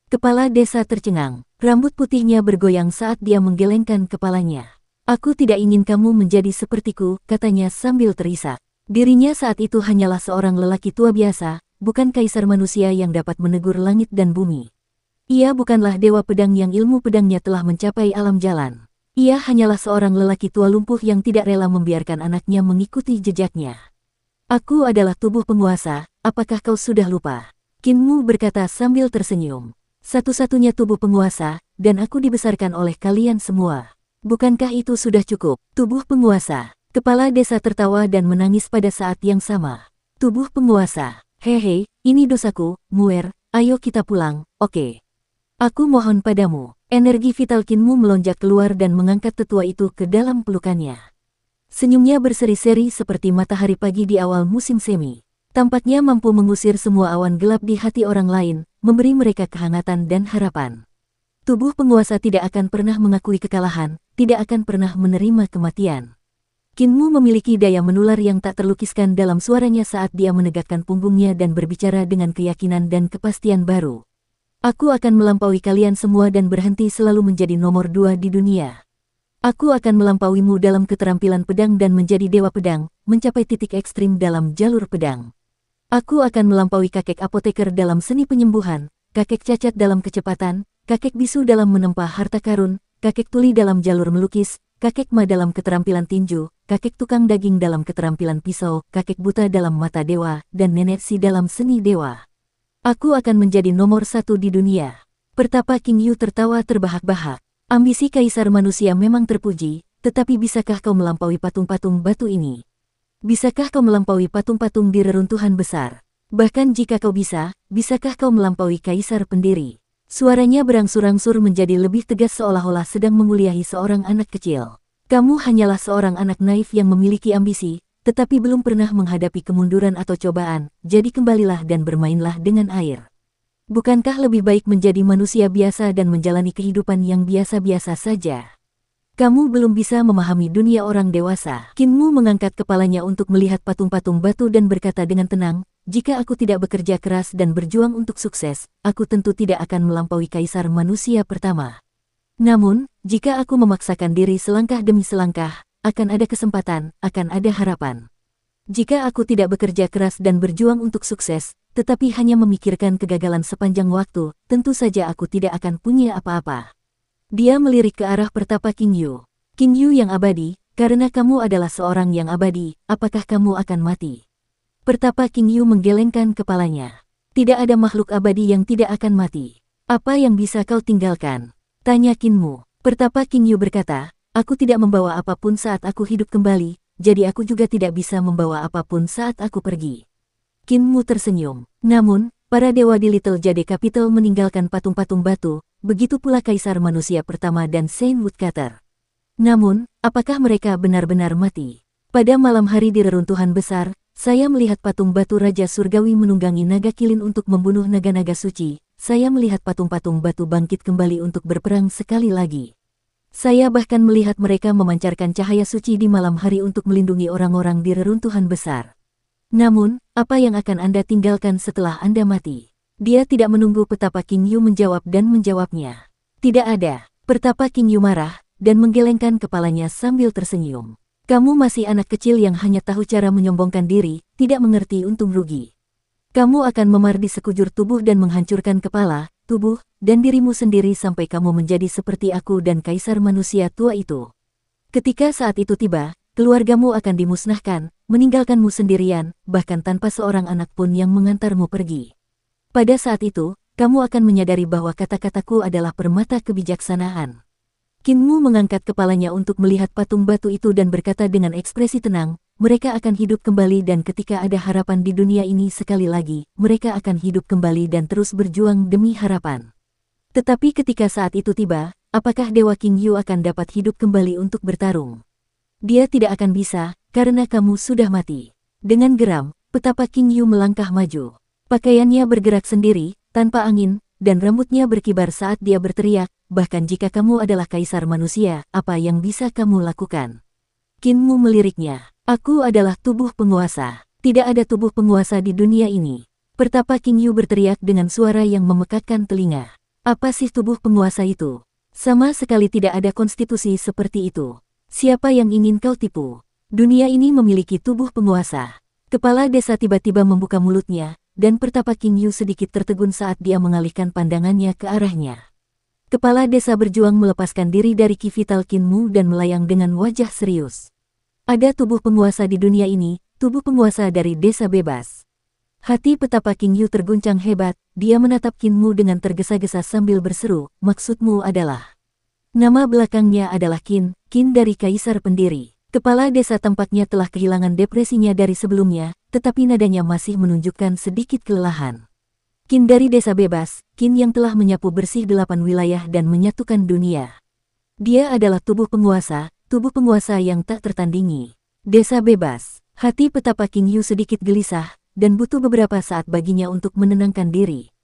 Kepala desa tercengang. Rambut putihnya bergoyang saat dia menggelengkan kepalanya. Aku tidak ingin kamu menjadi sepertiku, katanya sambil terisak. Dirinya saat itu hanyalah seorang lelaki tua biasa, bukan kaisar manusia yang dapat menegur langit dan bumi. Ia bukanlah dewa pedang yang ilmu pedangnya telah mencapai alam jalan. Ia hanyalah seorang lelaki tua lumpuh yang tidak rela membiarkan anaknya mengikuti jejaknya. Aku adalah tubuh penguasa, apakah kau sudah lupa? Qin Mu berkata sambil tersenyum. Satu-satunya tubuh penguasa, dan aku dibesarkan oleh kalian semua. Bukankah itu sudah cukup? Tubuh penguasa. Kepala desa tertawa dan menangis pada saat yang sama. Tubuh penguasa. Hehe, ini dosaku, Muer, ayo kita pulang, oke. Aku mohon padamu. Energi vital Qin Mu melonjak keluar dan mengangkat tetua itu ke dalam pelukannya. Senyumnya berseri-seri seperti matahari pagi di awal musim semi. Tampaknya mampu mengusir semua awan gelap di hati orang lain, memberi mereka kehangatan dan harapan. Tubuh penguasa tidak akan pernah mengakui kekalahan, tidak akan pernah menerima kematian. Qin Mu memiliki daya menular yang tak terlukiskan dalam suaranya saat dia menegakkan punggungnya dan berbicara dengan keyakinan dan kepastian baru. Aku akan melampaui kalian semua dan berhenti selalu menjadi nomor 2 di dunia. Aku akan melampauimu dalam keterampilan pedang dan menjadi dewa pedang, mencapai titik ekstrim dalam jalur pedang. Aku akan melampaui kakek apoteker dalam seni penyembuhan, kakek cacat dalam kecepatan, kakek bisu dalam menempah harta karun, kakek tuli dalam jalur melukis, kakek ma dalam keterampilan tinju, kakek tukang daging dalam keterampilan pisau, kakek buta dalam mata dewa, dan nenek si dalam seni dewa. Aku akan menjadi nomor 1 di dunia. Pertapa King Yu tertawa terbahak-bahak. Ambisi kaisar manusia memang terpuji, tetapi bisakah kau melampaui patung-patung batu ini? Bisakah kau melampaui patung-patung di reruntuhan besar? Bahkan jika kau bisa, bisakah kau melampaui kaisar pendiri? Suaranya berangsur-angsur menjadi lebih tegas seolah-olah sedang menguliahi seorang anak kecil. Kamu hanyalah seorang anak naif yang memiliki ambisi, tetapi belum pernah menghadapi kemunduran atau cobaan, jadi kembalilah dan bermainlah dengan air. Bukankah lebih baik menjadi manusia biasa dan menjalani kehidupan yang biasa-biasa saja? Kamu belum bisa memahami dunia orang dewasa. Qin Mu mengangkat kepalanya untuk melihat patung-patung batu dan berkata dengan tenang, jika aku tidak bekerja keras dan berjuang untuk sukses, aku tentu tidak akan melampaui kaisar manusia pertama. Namun, jika aku memaksakan diri selangkah demi selangkah, akan ada kesempatan, akan ada harapan. Jika aku tidak bekerja keras dan berjuang untuk sukses, tetapi hanya memikirkan kegagalan sepanjang waktu, tentu saja aku tidak akan punya apa-apa. Dia melirik ke arah pertapa King Yu. King Yu yang abadi, karena kamu adalah seorang yang abadi, apakah kamu akan mati? Pertapa King Yu menggelengkan kepalanya. Tidak ada makhluk abadi yang tidak akan mati. Apa yang bisa kau tinggalkan? Tanya Qin Mu. Pertapa King Yu berkata, aku tidak membawa apapun saat aku hidup kembali, jadi aku juga tidak bisa membawa apapun saat aku pergi. Qin Mu tersenyum. Namun, para dewa di Little Jade Capital meninggalkan patung-patung batu, begitu pula kaisar manusia pertama dan Saint Woodcutter. Namun, apakah mereka benar-benar mati? Pada malam hari di reruntuhan besar, saya melihat patung batu Raja Surgawi menunggangi naga kilin untuk membunuh naga-naga suci. Saya melihat patung-patung batu bangkit kembali untuk berperang sekali lagi. Saya bahkan melihat mereka memancarkan cahaya suci di malam hari untuk melindungi orang-orang di reruntuhan besar. Namun, apa yang akan Anda tinggalkan setelah Anda mati? Dia tidak menunggu Pertapa King Yu menjawab dan menjawabnya. Tidak ada. Pertapa King Yu marah, dan menggelengkan kepalanya sambil tersenyum. Kamu masih anak kecil yang hanya tahu cara menyombongkan diri, tidak mengerti untung rugi. Kamu akan memar di sekujur tubuh dan menghancurkan kepala, tubuh, dan dirimu sendiri sampai kamu menjadi seperti aku dan kaisar manusia tua itu. Ketika saat itu tiba, keluargamu akan dimusnahkan, meninggalkanmu sendirian, bahkan tanpa seorang anak pun yang mengantarmu pergi. Pada saat itu, kamu akan menyadari bahwa kata-kataku adalah permata kebijaksanaan. Qin Mu mengangkat kepalanya untuk melihat patung batu itu dan berkata dengan ekspresi tenang, mereka akan hidup kembali dan ketika ada harapan di dunia ini sekali lagi, mereka akan hidup kembali dan terus berjuang demi harapan. Tetapi ketika saat itu tiba, apakah Dewa King Yu akan dapat hidup kembali untuk bertarung? Dia tidak akan bisa, karena kamu sudah mati. Dengan geram, petapa King Yu melangkah maju. Pakaiannya bergerak sendiri, tanpa angin, dan rambutnya berkibar saat dia berteriak, bahkan jika kamu adalah kaisar manusia, apa yang bisa kamu lakukan? Qin Mu meliriknya, aku adalah tubuh penguasa. Tidak ada tubuh penguasa di dunia ini. Pertapa King Yu berteriak dengan suara yang memekakkan telinga. Apa sih tubuh penguasa itu? Sama sekali tidak ada konstitusi seperti itu. Siapa yang ingin kau tipu? Dunia ini memiliki tubuh penguasa. Kepala desa tiba-tiba membuka mulutnya, dan pertapa King Yu sedikit tertegun saat dia mengalihkan pandangannya ke arahnya. Kepala desa berjuang melepaskan diri dari ki vital Qin Mu dan melayang dengan wajah serius. Ada tubuh penguasa di dunia ini, tubuh penguasa dari desa bebas. Hati petapa King Yu terguncang hebat, dia menatap Qin Mu dengan tergesa-gesa sambil berseru, maksudmu adalah... Nama belakangnya adalah Qin dari Kaisar Pendiri. Kepala desa tampaknya telah kehilangan depresinya dari sebelumnya, tetapi nadanya masih menunjukkan sedikit kelelahan. Qin dari desa bebas, Qin yang telah menyapu bersih 8 wilayah dan menyatukan dunia. Dia adalah tubuh penguasa yang tak tertandingi. Desa bebas, hati petapa King Yu sedikit gelisah, dan butuh beberapa saat baginya untuk menenangkan diri.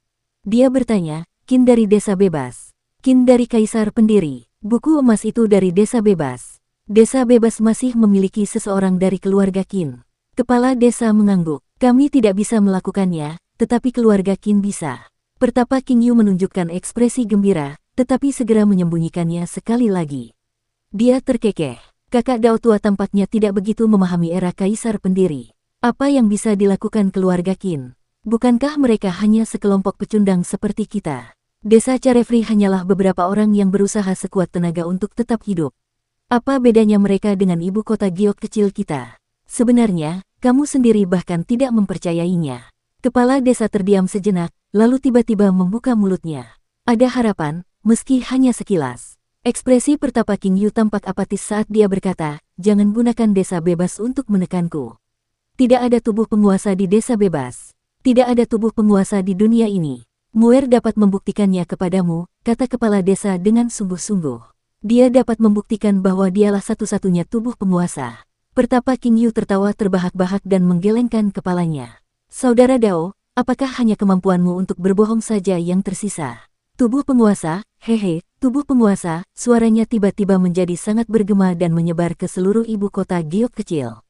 Dia bertanya, Qin dari desa bebas. Qin dari Kaisar Pendiri, buku emas itu dari desa bebas. Desa bebas masih memiliki seseorang dari keluarga Qin. Kepala desa mengangguk, kami tidak bisa melakukannya, tetapi keluarga Qin bisa. Pertapa King Yu menunjukkan ekspresi gembira, tetapi segera menyembunyikannya sekali lagi. Dia terkekeh. Kakak Dao tua tampaknya tidak begitu memahami era Kaisar Pendiri. Apa yang bisa dilakukan keluarga Qin? Bukankah mereka hanya sekelompok pecundang seperti kita? Desa Carefree hanyalah beberapa orang yang berusaha sekuat tenaga untuk tetap hidup. Apa bedanya mereka dengan ibu kota giok kecil kita? Sebenarnya, kamu sendiri bahkan tidak mempercayainya. Kepala desa terdiam sejenak, lalu tiba-tiba membuka mulutnya. Ada harapan, meski hanya sekilas. Ekspresi pertapa King Yu tampak apatis saat dia berkata, jangan gunakan desa bebas untuk menekanku. Tidak ada tubuh penguasa di desa bebas. Tidak ada tubuh penguasa di dunia ini. Muer dapat membuktikannya kepadamu, kata kepala desa dengan sungguh-sungguh. Dia dapat membuktikan bahwa dialah satu-satunya tubuh penguasa. Pertapa King Yu tertawa terbahak-bahak dan menggelengkan kepalanya. Saudara Dao, apakah hanya kemampuanmu untuk berbohong saja yang tersisa? Tubuh penguasa, hehe, tubuh penguasa, suaranya tiba-tiba menjadi sangat bergema dan menyebar ke seluruh ibu kota giok kecil.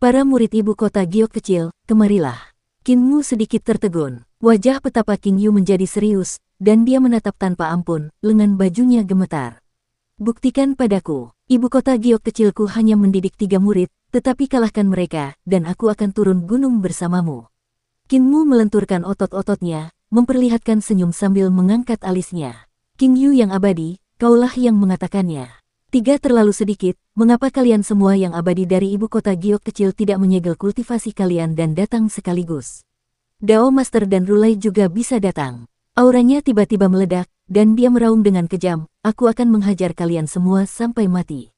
Para murid ibu kota giok kecil, kemarilah. Qin Mu sedikit tertegun. Wajah petapa King Yu menjadi serius, dan dia menatap tanpa ampun, lengan bajunya gemetar. Buktikan padaku, ibu kota giok kecilku hanya mendidik 3 murid, tetapi kalahkan mereka, dan aku akan turun gunung bersamamu. Qin Mu melenturkan otot-ototnya, memperlihatkan senyum sambil mengangkat alisnya. King Yu yang abadi, kaulah yang mengatakannya. 3 terlalu sedikit, mengapa kalian semua yang abadi dari ibu kota giok kecil tidak menyegel kultivasi kalian dan datang sekaligus? Dao Master dan Rulai juga bisa datang. Auranya tiba-tiba meledak, dan dia meraung dengan kejam, aku akan menghajar kalian semua sampai mati.